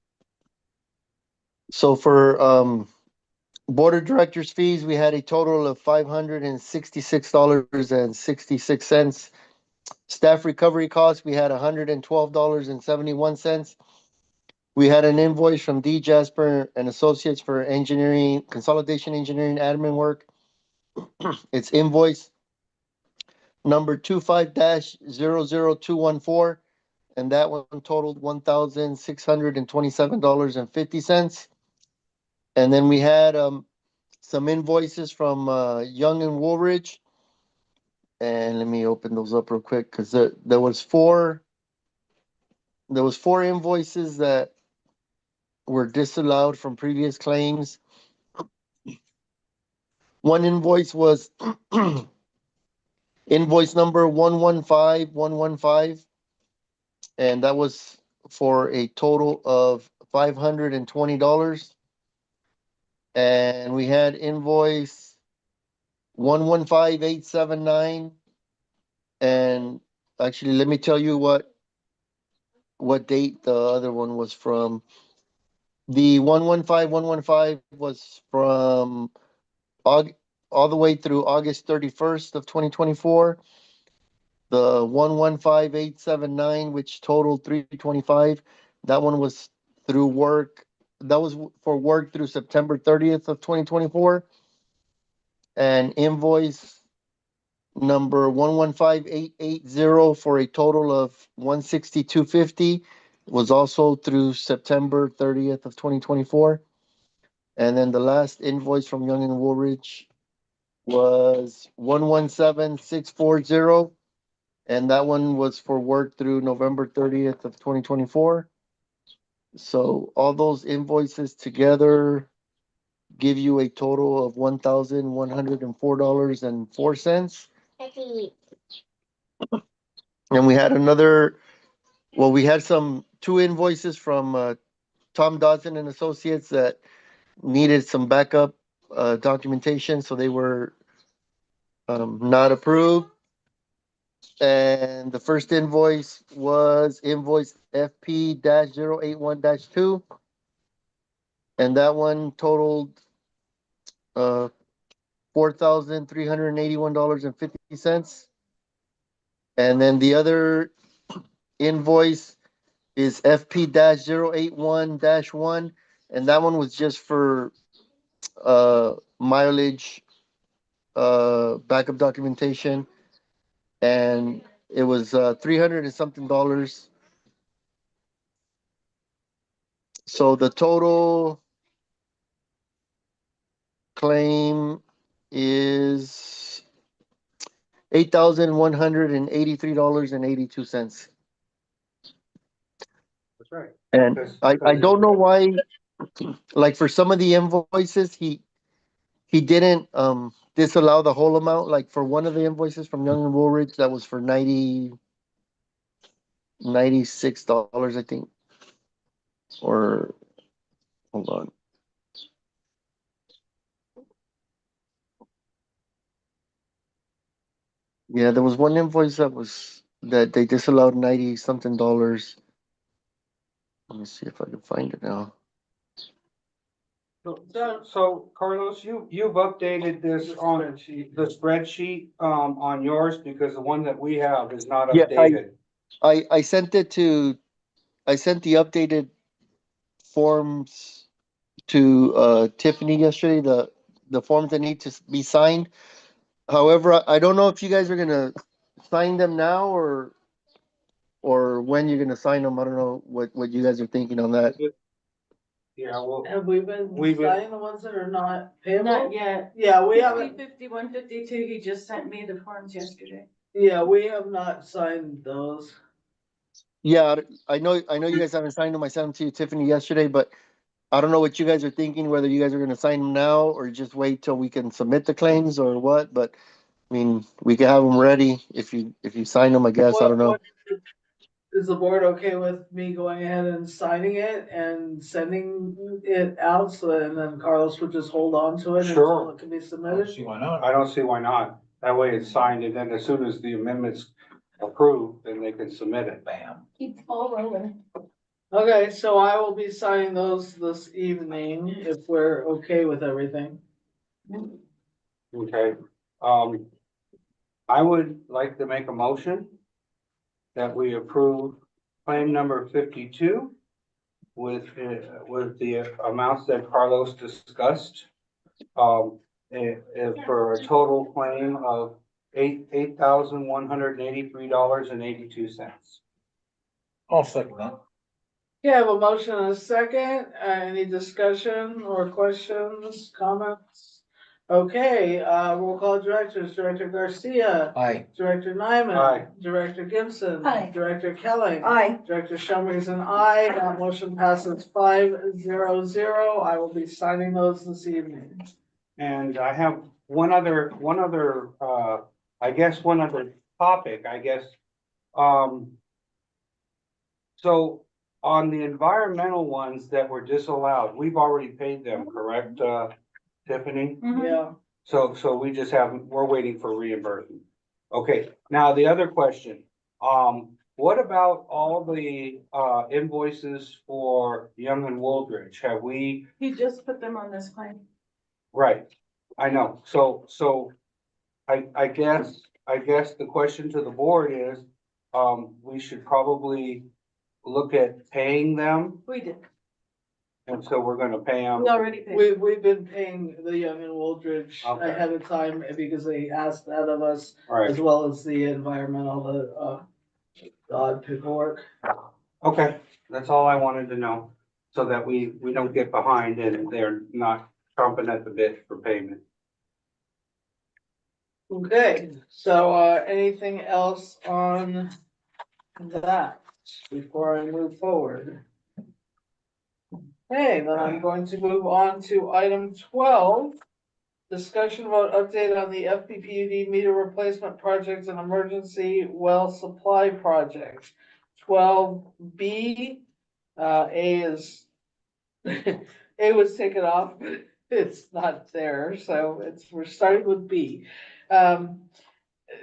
So for board of directors fees, we had a total of $566.66. Staff recovery costs, we had $112.71. We had an invoice from D Jasper and Associates for engineering, consolidation engineering admin work. It's invoice number 25-00214, and that one totaled $1,627.50. And then we had some invoices from Young and Woolridge. And let me open those up real quick because there was four invoices that were disallowed from previous claims. One invoice was invoice number 115115, and that was for a total of $520. And we had invoice 115879, and actually let me tell you what date the other one was from. The 115115 was from all the way through August 31st of 2024. The 115879, which totaled $325, that one was through work. That was for work through September 30th of 2024. And invoice number 115880 for a total of $162.50 was also through September 30th of 2024. And then the last invoice from Young and Woolridge was 117640, and that one was for work through November 30th of 2024. So all those invoices together give you a total of $1,104.04. And we had we had two invoices from Tom Dodson and Associates that needed some backup documentation, so they were not approved. And the first invoice was invoice FP-081-2, and that one totaled $4,381.50. And then the other invoice is FP-081-1, and that one was just for mileage backup documentation. And It was, $300 and something. So the total claim is $8,183.82. That's right. And Because- I don't know why, like for some of the invoices, he didn't disallow the whole amount. Like for one of the invoices from Young and Woolridge, that was for $96, I think. Or hold on. Yeah, there was one invoice that they disallowed 90 something dollars. Let me see if I can find it now. So Carlos, you've updated this on the spreadsheet, on yours, because the one that we have is not Yeah, updated. I sent it to, I sent the updated forms to Tiffany yesterday, the forms that need to be signed. However, I don't know if you guys are gonna sign them now or when you're gonna sign them. I don't know what you guys are thinking on that. Yeah, well, Have we been We've been- signing the ones that are not payable? Not yet. Yeah, we haven't, 51, 52, he just sent me the forms yesterday. yeah, we have not signed those. Yeah, I know you guys haven't signed them. I sent them to you, Tiffany, yesterday, but I don't know what you guys are thinking, whether you guys are gonna sign them now or just wait till we can submit the claims or what, but I mean, we can have them ready if you sign them, I guess. I don't know. Is the board okay with me going ahead and signing it and sending it out, and then Carlos would just hold on to it Sure. until it can be I don't submitted? see why not. I don't see why not. That way it's signed, and then as soon as the amendment's approved, then they can submit it. Bam. Keep the ball rolling. Okay, so I will be signing those this evening if we're okay with everything. Okay, I would like to make a motion that we approve claim number 52 with the amounts that Carlos discussed. For a total claim of $8,183.82. I'll second that. Okay, I have a motion and a second. Any discussion or questions, comments? Okay, roll call directors, Director Garcia, Aye. Director Nyman. Aye. Director Gibson. Aye. Director Kelly. Aye. Director Schoenberg is an aye. That motion passes 5-0-0. I will be signing those this evening. And I have one other, I guess, one other topic, I guess. So on the environmental ones that were disallowed, we've already paid them, correct, Tiffany? Yeah, So we just haven't, we're waiting for reimbursement. Okay, now the other question, what about all the, invoices for Young and Wooldridge? Have we? He just put them on this claim. Right, I know, so I guess the question to the board is, we should probably look at paying them, We did. and so we're gonna pay them. We already paid. we've been paying the Young and Wooldridge Okay. ahead of time because they asked that of us, Right, as well as the environmental, odd paperwork. okay, that's all I wanted to know, so that we don't get behind and they're not chomping at the bit for payment. Okay, so, anything else on that before I move forward? Okay, then I'm going to move on to item 12. Discussion about update on the FPPUD meter replacement project and emergency well supply project. 12B, A is, A was taken off, but it's not there, so we're starting with B.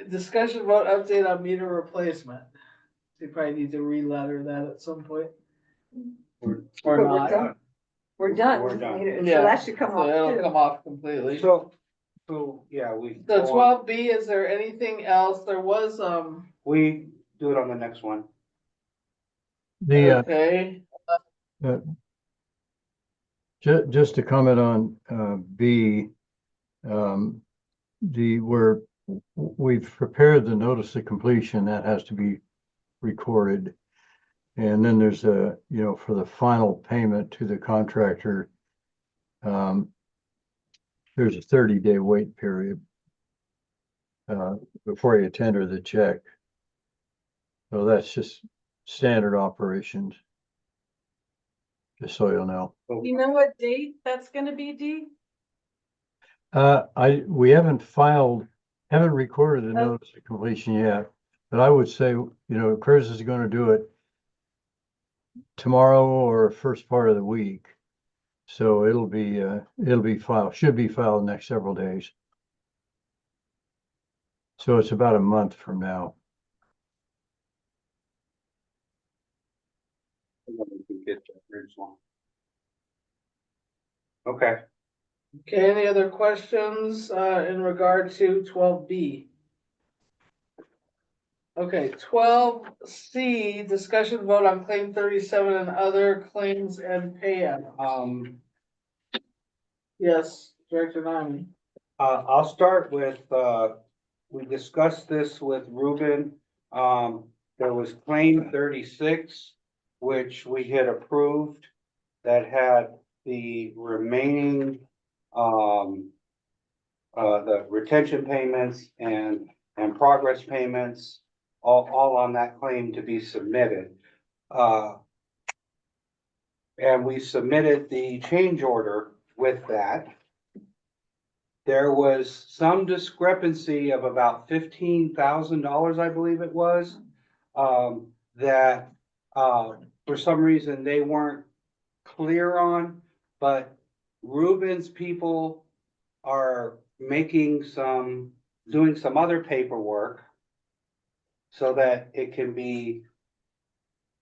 Discussion about update on meter replacement. You probably need to re-letter that at some point. Or But we're not. done. We're done. We're done. So Yeah. that should come So it'll off come too. off completely. So, yeah, So 12B, is there anything else? There was, we do it on the next one. The, okay, just to comment on, B, we're we've prepared the notice of completion that has to be recorded. And then there's a, you know, for the final payment to the contractor, there's a 30-day wait period before you tender the check. So that's just standard operations. Just so you'll know. You know what date that's gonna be, Dee? We haven't recorded the Oh. notice of completion yet, but I would say, you know, Curtis is gonna do it tomorrow or first part of the week. So it'll be filed, should be filed in the next several days. So it's about a month from now. Okay, Okay, any other questions, in regard to 12B? Okay, 12C, discussion vote on claim 37 and other claims and payouts. Yes, Director Nyman. I'll start with, we discussed this with Ruben. There was claim 36, which we had approved, that had the remaining, the retention payments and progress payments, all on that claim to be submitted. And we submitted the change order with that. There was some discrepancy of about $15,000, I believe it was, that, for some reason they weren't clear on, but Ruben's people are doing some other paperwork so that it can be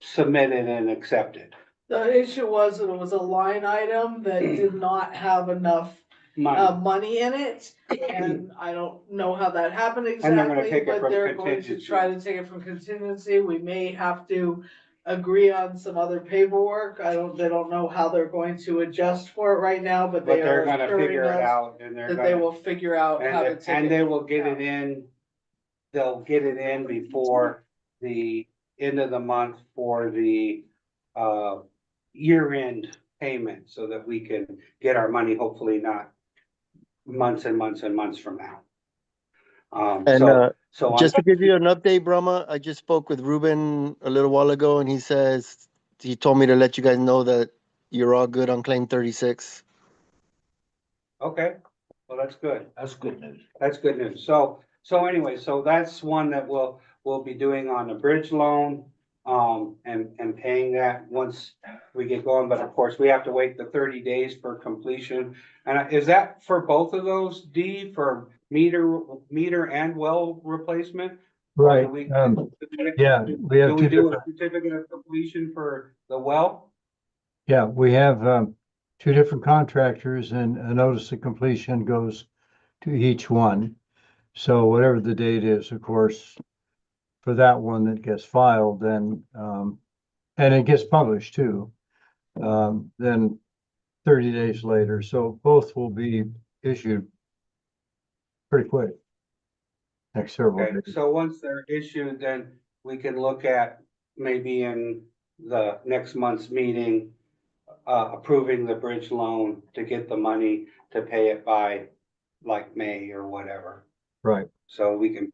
submitted and accepted. The issue was that it was a line item that did not have enough Money. money in it, and I don't know how that happened And they're gonna exactly, take it but from they're going to contingency. try to take it from contingency. We may have to agree on some other paperwork. They don't know how they're going to adjust for it right now, but But they they're are gonna assuring figure it us out and they're that they gonna, will figure out how to take and it. they will get it in. They'll get it in before the end of the month for the, year-end payment, so that we can get our money, hopefully not months and months and months from now. And, So just to give you an update, Brahma, I just spoke with Ruben a little while ago and he told me to let you guys know that you're all good on claim 36. okay, well, that's good. That's good news. That's good news. So anyway, so that's one that we'll be doing on the bridge loan, and paying that once we get going. But of course, we have to wait the 30 days for completion. And is that for both of those, D, for meter and well replacement? Or do we- Yeah, we have Do we do a certificate of completion for the well? Yeah, we have two different contractors and a notice of completion goes to each one. So whatever the date is, of course, for that one that gets filed, then, and it gets published too, then 30 days later. So both will be issued pretty quick. Next several Okay, days. so once they're issued, then we can look at maybe in the next month's meeting, approving the bridge loan to get the money to pay it by like May or whatever. Right. So we can,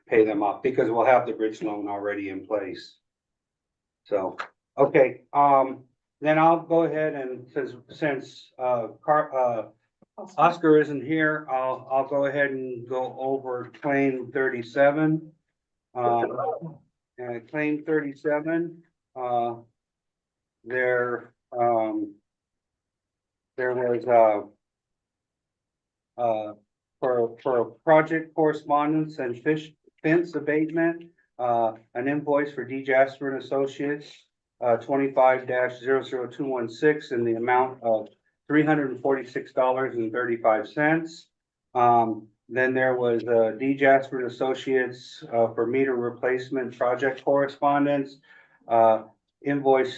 pay them off because we'll have the bridge loan already in place. So, okay, then I'll go ahead and since Oscar isn't here, I'll go ahead and go over claim 37. And claim 37, there was for project correspondence and fence abatement, an invoice for D. Jasper and Associates, 25-00216 in the amount of $346.35. Then there was D. Jasper and Associates for meter replacement project correspondence, invoice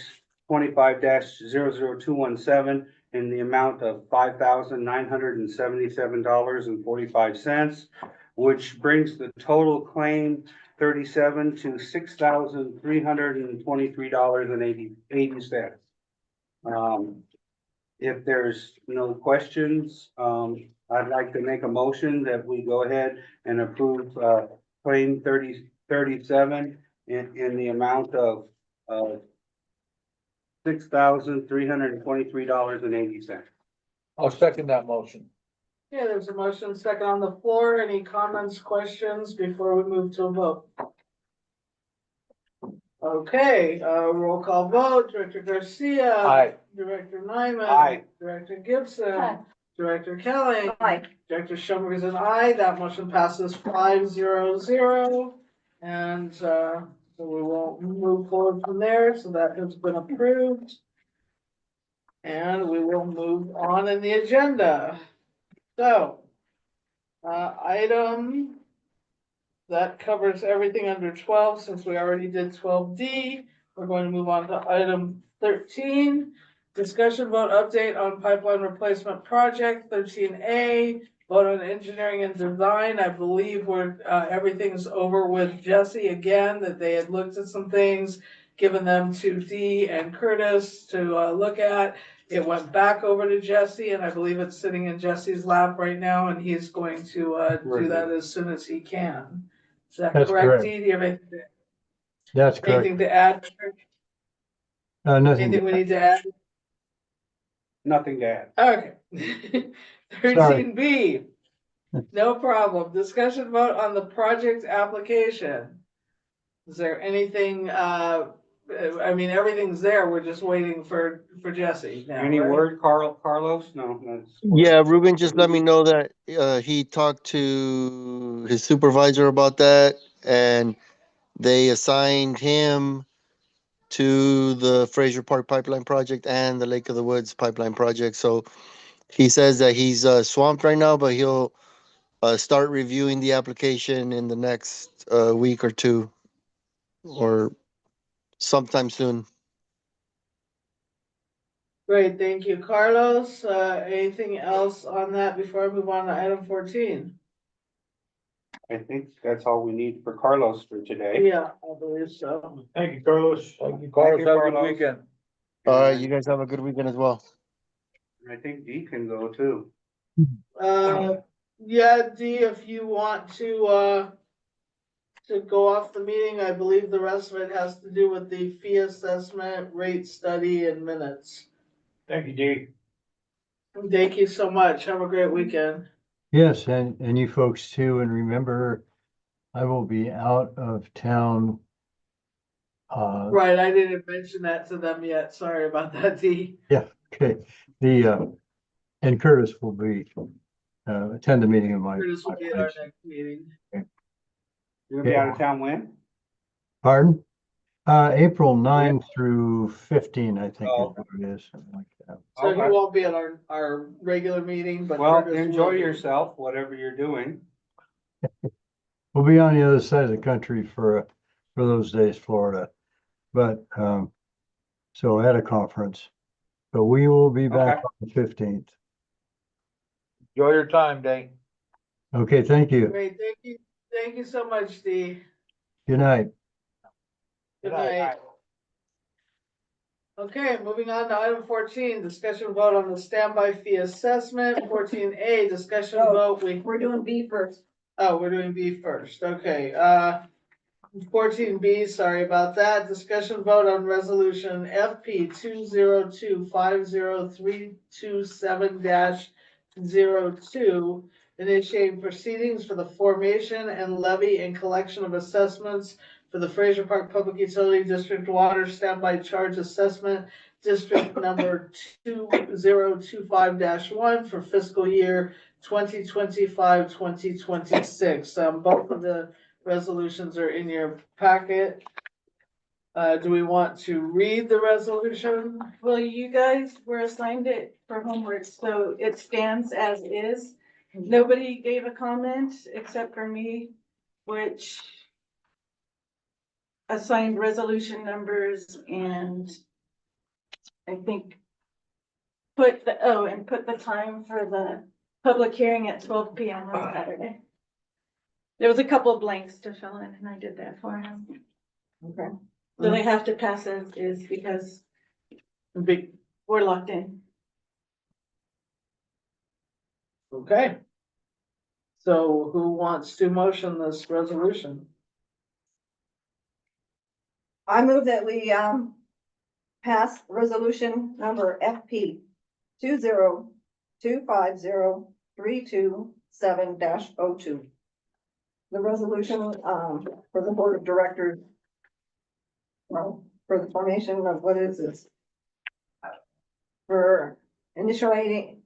25-00217 in the amount of $5,977.45. which brings the total claim 37 to $6,323.80. If there's no questions, I'd like to make a motion that we go ahead and approve, claim 37 in the amount of, $6,323.80. I'll second that motion. Yeah, there's a motion second on the floor. Any comments, questions before we move to a vote? Okay, roll call vote. Director Garcia. Aye. Director Nyman. Aye. Director Gibson. Aye. Director Kelly. Aye. Director Schoenberg is an aye. That motion passes 5-0-0. And, so we won't move forward from there. So that has been approved. And we will move on in the agenda. So, item that covers everything under 12, since we already did 12D. We're going to move on to item 13. Discussion vote update on pipeline replacement project. 13A, vote on engineering and design. I believe everything's over with Jesse again, that they had looked at some things, given them to Dee and Curtis to look at. It went back over to Jesse, and I believe it's sitting in Jesse's lap right now, and he's going to do that as soon as he can. Is that That's correct, correct. Dee? Do you have anything, That's correct. anything to add? Nothing. Anything we need to add? Nothing to add. Okay. 13B, no problem. Discussion vote on the project application. Is there anything, I mean, everything's there. We're just waiting for Jesse now. Any right? word, Carlos? No, that's. Yeah, Ruben just let me know that he talked to his supervisor about that, and they assigned him to the Fraser Park Pipeline Project and the Lake of the Woods Pipeline Project. So he says that he's swamped right now, but he'll start reviewing the application in the next week or two, or sometime soon. Great, thank you, Carlos. Anything else on that before I move on to item 14? I think that's all we need for Carlos for today. Yeah, I believe so. Thank you, Carlos. Thank you, Carlos. you, Have a good Carlos. weekend. All right, you guys have a good weekend as well. I think Dee can go too. Yeah, Dee, if you want to go off the meeting, I believe the rest of it has to do with the fee assessment, rate study, and minutes. Thank you, Dee. Thank you so much. Have a great weekend. Yes, and you folks too, and remember, I will be out of town. Right, I didn't mention that to them yet. Sorry about that, Dee. Yeah, okay, and Curtis will be, attend the meeting of my. Curtis will be at our next meeting. You're gonna be out of town when? Pardon? April 9 through 15, I think is Oh. what it is, something like that. So Okay. you won't be at our regular meeting, but. Well, Curtis enjoy will be. yourself, whatever you're doing. We'll be on the other side of the country for those days, Florida. But, so at a conference, but we will be back Okay. on the 15th. Enjoy your time, Dane. Okay, thank you. Great, thank you. Thank you so much, Dee. Good night. Good Good night. night. Okay, moving on to item 14, discussion vote on the standby fee assessment. 14A, discussion Oh. vote. We're doing B first. Oh, we're doing B first. Okay, 14B, sorry about that. Discussion vote on resolution FP 202-50327-02, initiating proceedings for the formation and levy and collection of assessments for the Fraser Park Public Utility District Water Standby Charge Assessment District number 2025-1 for fiscal year 2025-2026. Both of the resolutions are in your packet. Do we want to read the resolution? Well, you guys were assigned it for homework, so it stands as is. Nobody gave a comment except for me, which assigned resolution numbers and I think put the time for the public hearing at 12 p.m. on Saturday. There was a couple of blanks to fill in and I did that for him. Okay. So they have to pass as is because Big, we're locked in. okay. So who wants to motion this resolution? I move that we, pass resolution number FP 20250327-02. The resolution, for the board of directors. Well, for the formation of, what is this? For initializing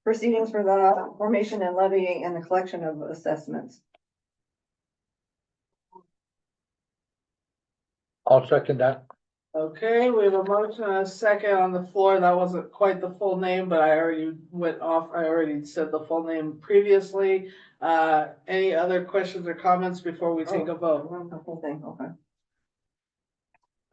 proceedings for the formation and levying and the collection of assessments. I'll second that. Okay, we have a motion and a second on the floor. That wasn't quite the full name, but I already said the full name previously. Any other questions or comments before we take a vote? The whole thing, okay.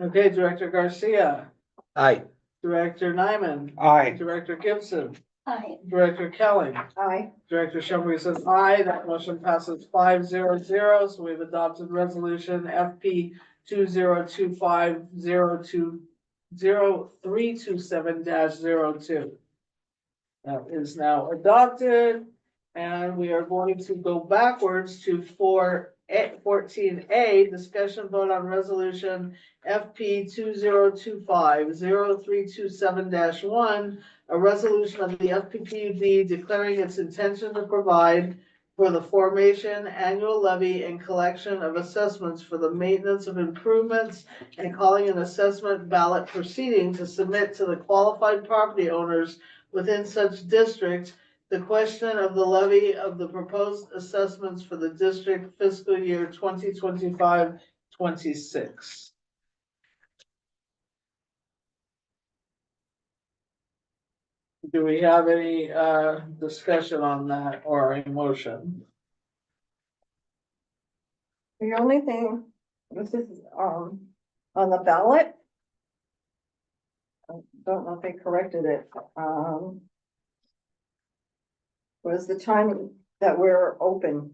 Okay, Director Garcia, Aye. Director Nyman, Aye. Director Gibson, Aye. Director Kelly, Aye. Director Schoenberg says aye. That motion passes 500. So we've adopted resolution FP 2025-020327-02. That is now adopted, and we are going to go backwards to 14A, discussion vote on resolution FP 2025-0327-1, a resolution of the FPPUD declaring its intention to provide for the formation, annual levy, and collection of assessments for the maintenance of improvements and calling an assessment ballot proceeding to submit to the qualified property owners within such district the question of the levy of the proposed assessments for the district fiscal year 2025-26. Do we have any discussion on that or a motion? The only thing, this is, on the ballot. I don't know if they corrected it, was the time that we're open,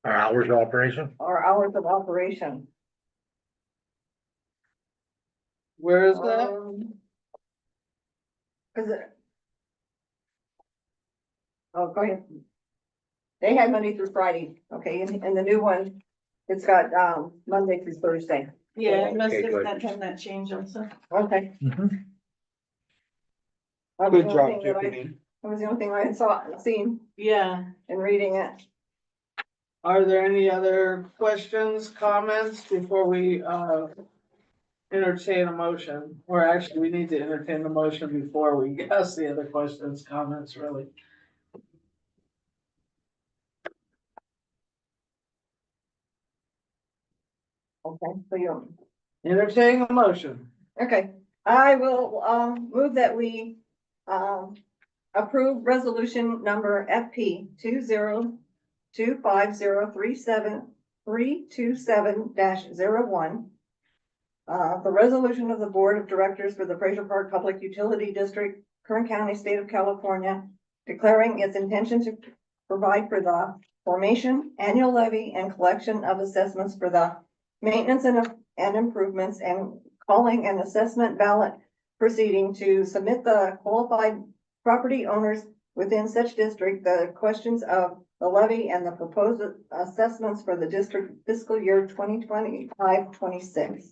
Our hours of operation? our hours of operation. Where is that? Cause it. Oh, go ahead. They had Monday through Friday, okay, and the new one, it's got, Monday through Thursday. Yeah, it must Okay, have good. that change also. Okay. Mhm. That was Good the only job, thing that Tiffany. That was the only thing I had seen Yeah. in reading it. Are there any other questions, comments before we entertain a motion? Or actually, we need to entertain the motion before we ask the other questions, comments, really. Okay, so you, Entertain the motion. okay, I will, move that we, approve resolution number FP 2025-0327-327-01. The resolution of the Board of Directors for the Fraser Park Public Utility District, Kern County, State of California, declaring its intention to provide for the formation, annual levy, and collection of assessments for the maintenance and improvements, and calling an assessment ballot proceeding to submit the qualified property owners within such district the questions of the levy and the proposed assessments for the district fiscal year 2025-26.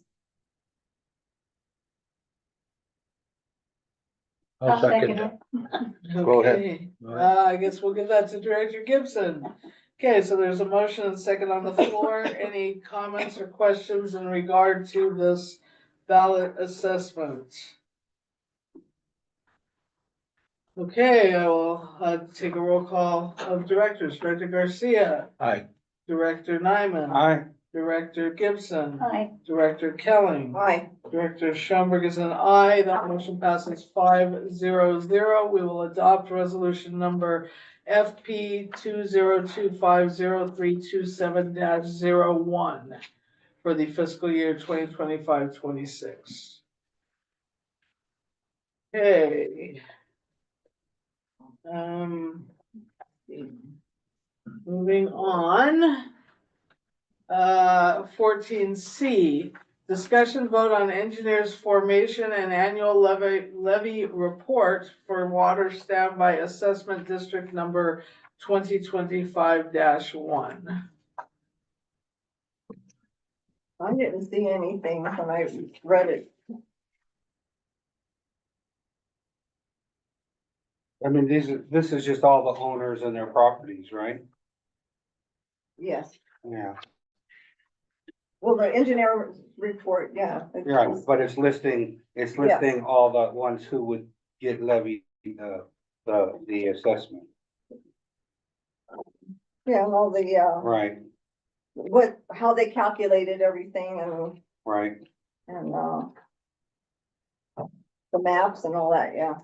I'll second it. that. Go ahead. Okay, I guess we'll give that to Director Gibson. Okay, so there's a motion and second on the floor. Any comments or questions in regard to this ballot assessment? Okay, I will take a roll call of directors. Director Garcia, Aye. Director Nyman, Aye. Director Gibson, Aye. Director Kelly, Aye. Director Schoenberg is an aye. That motion passes 500. We will adopt resolution number FP 2025-0327-01 for the fiscal year 2025-26. Okay. Moving on. 14C, discussion vote on engineers formation and annual levy report for water standby assessment district number 2025-1. I didn't see anything when I read it. I mean, this is just all the owners and their properties, right? Yes. Yeah, Well, the engineer report, yeah. right, but it's listing all the ones who would get levied, the assessment, Yeah, and all the, right, how they calculated everything right. and, the maps and all that, yeah.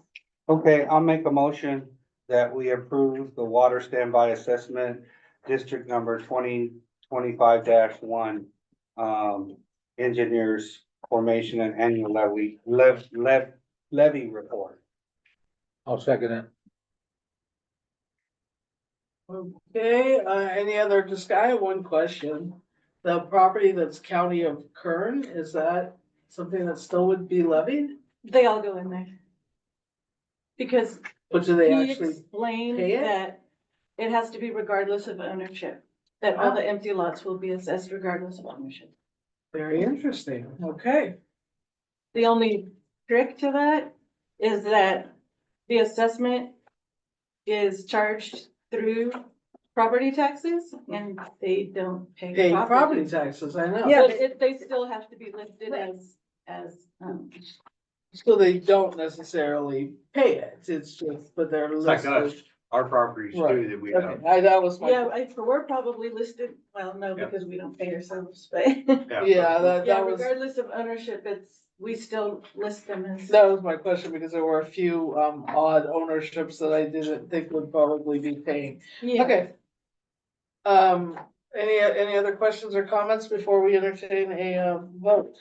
Okay, I'll make a motion that we approve the water standby assessment district number 2025-1. Engineers formation and annual levy report. I'll second it. Okay, any other I have one question. The property that's county of Kern, is that something that still would be levied? They all go in there. Because But do they he actually explained pay it? that it has to be regardless of ownership, that all the empty lots will be assessed regardless of ownership. Very interesting, okay. The only trick to that is that the assessment is charged through property taxes and they don't pay. Pay property taxes, I know. Yeah, but they still have to be listed as, So they don't necessarily pay it, it's just, but they're It's like us, listed. our properties Right. too, that we have. Okay, that was my. yeah, we're probably listed, well, no, Yeah. because we don't pay ourselves, but. Yeah, that Yeah, was, regardless of ownership, we still list them as. that was my question, because there were a few, odd ownerships that I didn't think would probably be paying. Yeah. Okay. Any other questions or comments before we entertain a, vote?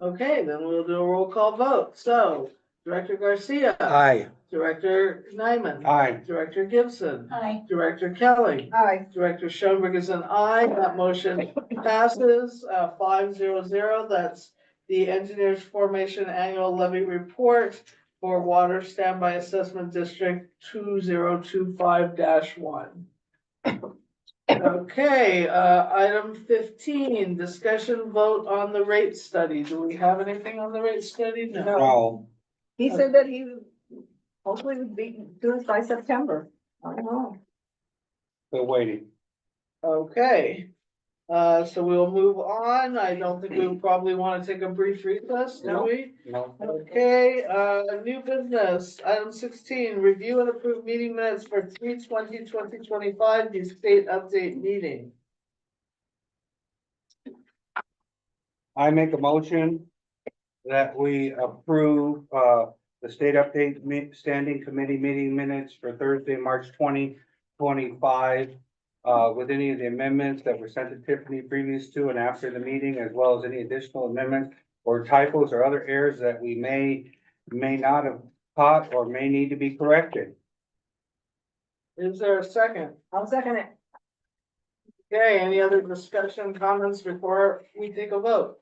Okay, then we'll do a roll call vote. So, Director Garcia. Aye. Director Nyman. Aye. Director Gibson. Aye. Director Kelly. Aye. Director Schoenberg is an aye. That motion passes, 500. That's the engineers formation annual levy report for water standby assessment district 2025-1. Okay, item 15, discussion vote on the rate study. Do we have anything on the rate study? No. No, He said that he hopefully would be doing it by September. I don't know. still waiting. Okay, so we'll move on. I don't think we probably want to take a brief recess, do No. we? No, Okay, new business, item 16, review and approve meeting minutes for 3/20/2025, the state update meeting. I make a motion that we approve, the state update standing committee meeting minutes for Thursday, March 2025. With any of the amendments that were sent to Tiffany previous to and after the meeting, as well as any additional amendments or typos or other errors that we may not have caught or may need to be corrected. Is there a second? I'll second it. Okay, any other discussion, comments before we take a vote?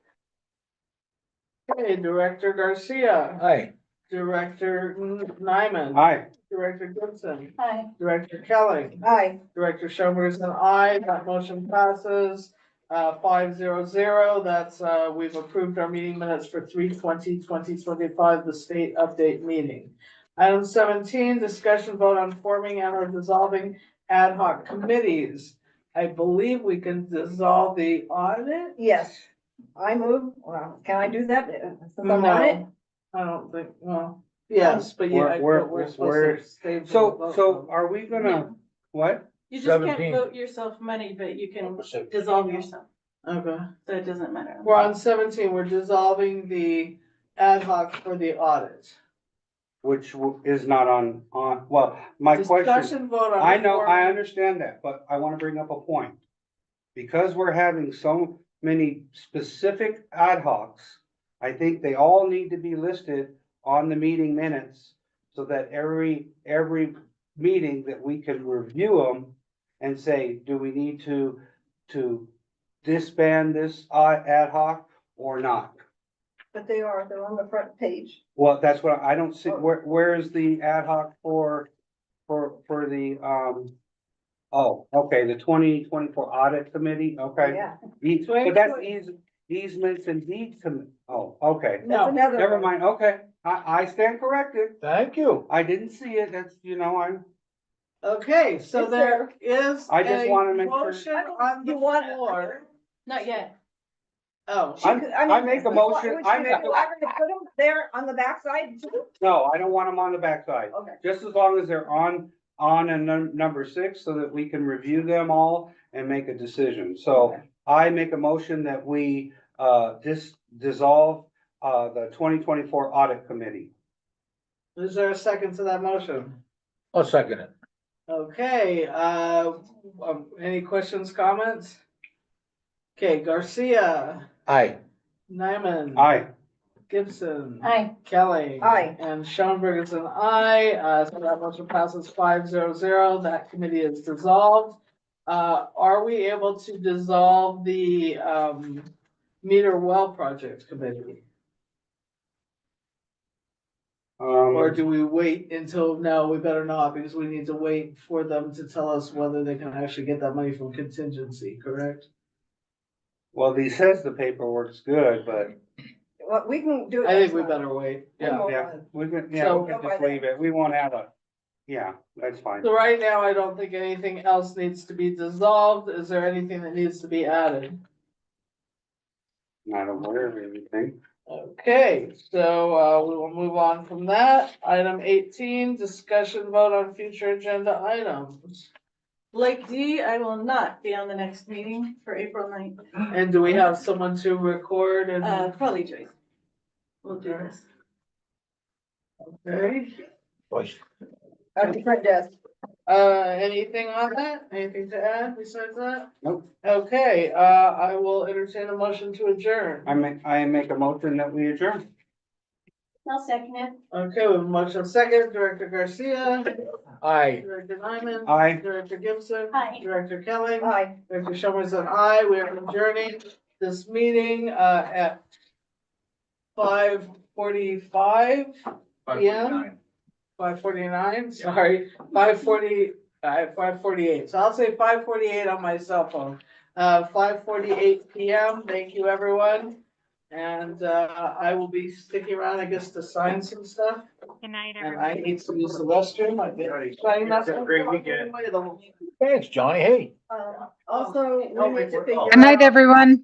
Okay, Director Garcia, Aye. Director Nyman. Aye. Director Gibson, Aye. Director Kelly, Aye. Director Schoenberg is an aye. That motion passes, 500. That's, we've approved our meeting minutes for 3/20/2025, the state update meeting. Item 17, discussion vote on forming and or dissolving ad hoc committees. I believe we can dissolve the audit. Yes. I move, well, can I do that? Since I'm on it? No, I don't think, well, yes, but yeah, we're supposed to stay. So are we gonna, what? You just can't 17. vote yourself money, but you can dissolve yourself, Okay, so it doesn't matter. we're on 17, we're dissolving the ad hoc for the audit. Which is not well, my question, Discussion vote on. I know, I forming- understand that, but I wanna bring up a point. Because we're having so many specific ad hocs, I think they all need to be listed on the meeting minutes so that every meeting that we can review them and say, do we need to disband this ad hoc or not? But they're on the front page. Well, that's what I don't see, where is the ad hoc for the, oh, okay, the 2024 audit committee, okay. Yeah. But that's easements and deeds oh, okay, No, That's another never one. mind, okay, I stand corrected. Thank you. I didn't see it, that's, okay, so Is there is I just a wanna make sure- motion on the You want- floor. Not yet. Oh, I make a motion, I make a, Put them there on the backside too? no, I don't want them on the backside. Okay. Just as long as they're on number 6, so that we can review them all and make a decision. So Okay. I make a motion that we, dissolve, the 2024 audit committee. is there a second to that motion? I'll second it. Okay, any questions, comments? Okay, Garcia, Aye. Nyman. Aye. Gibson. Aye. Kelly. Aye. And Schoenberg is an aye, so that motion passes 5-0. That committee is dissolved. Are we able to dissolve the, meter well project committee? Or do we wait until, no, we better not, because we need to wait for them to tell us whether they can actually get that money from contingency, correct? Well, he says the paperwork's good, but Well, we can do it. I think next we month. better wait, yeah. We'll- yeah, we can So- just leave it. We won't have a, yeah, that's fine. So right now, I don't think anything else needs to be dissolved. Is there anything that needs to be added? Not aware of anything. Okay, so, we will move on from that. Item 18, discussion vote on future agenda items. Lake D, I will not be on the next meeting for April 9th. And do we have someone to record and? Probably Joyce. We'll do this. Okay, Voice. At the front desk. anything on that? Anything to add besides that? Nope. Okay, I will entertain a motion to adjourn. I make a motion that we adjourn. I'll second it. Okay, we have a motion second, Director Garcia, Aye. Director Nyman. Aye. Director Gibson. Aye. Director Kelly. Aye. Director Schoenberg is an aye. We are adjourning this meeting, at 5:45 p.m. 5:49, sorry, 5:48. So I'll say 5:48 on my cell phone. 5:48 p.m. Thank you, everyone. And, I will be sticking around, I guess, to sign some stuff. Good night, And everyone. I need to use the restroom. I've been signing that. Have a great weekend. Thanks, Johnny. Hey. Also, we need to figure Good night, out everyone.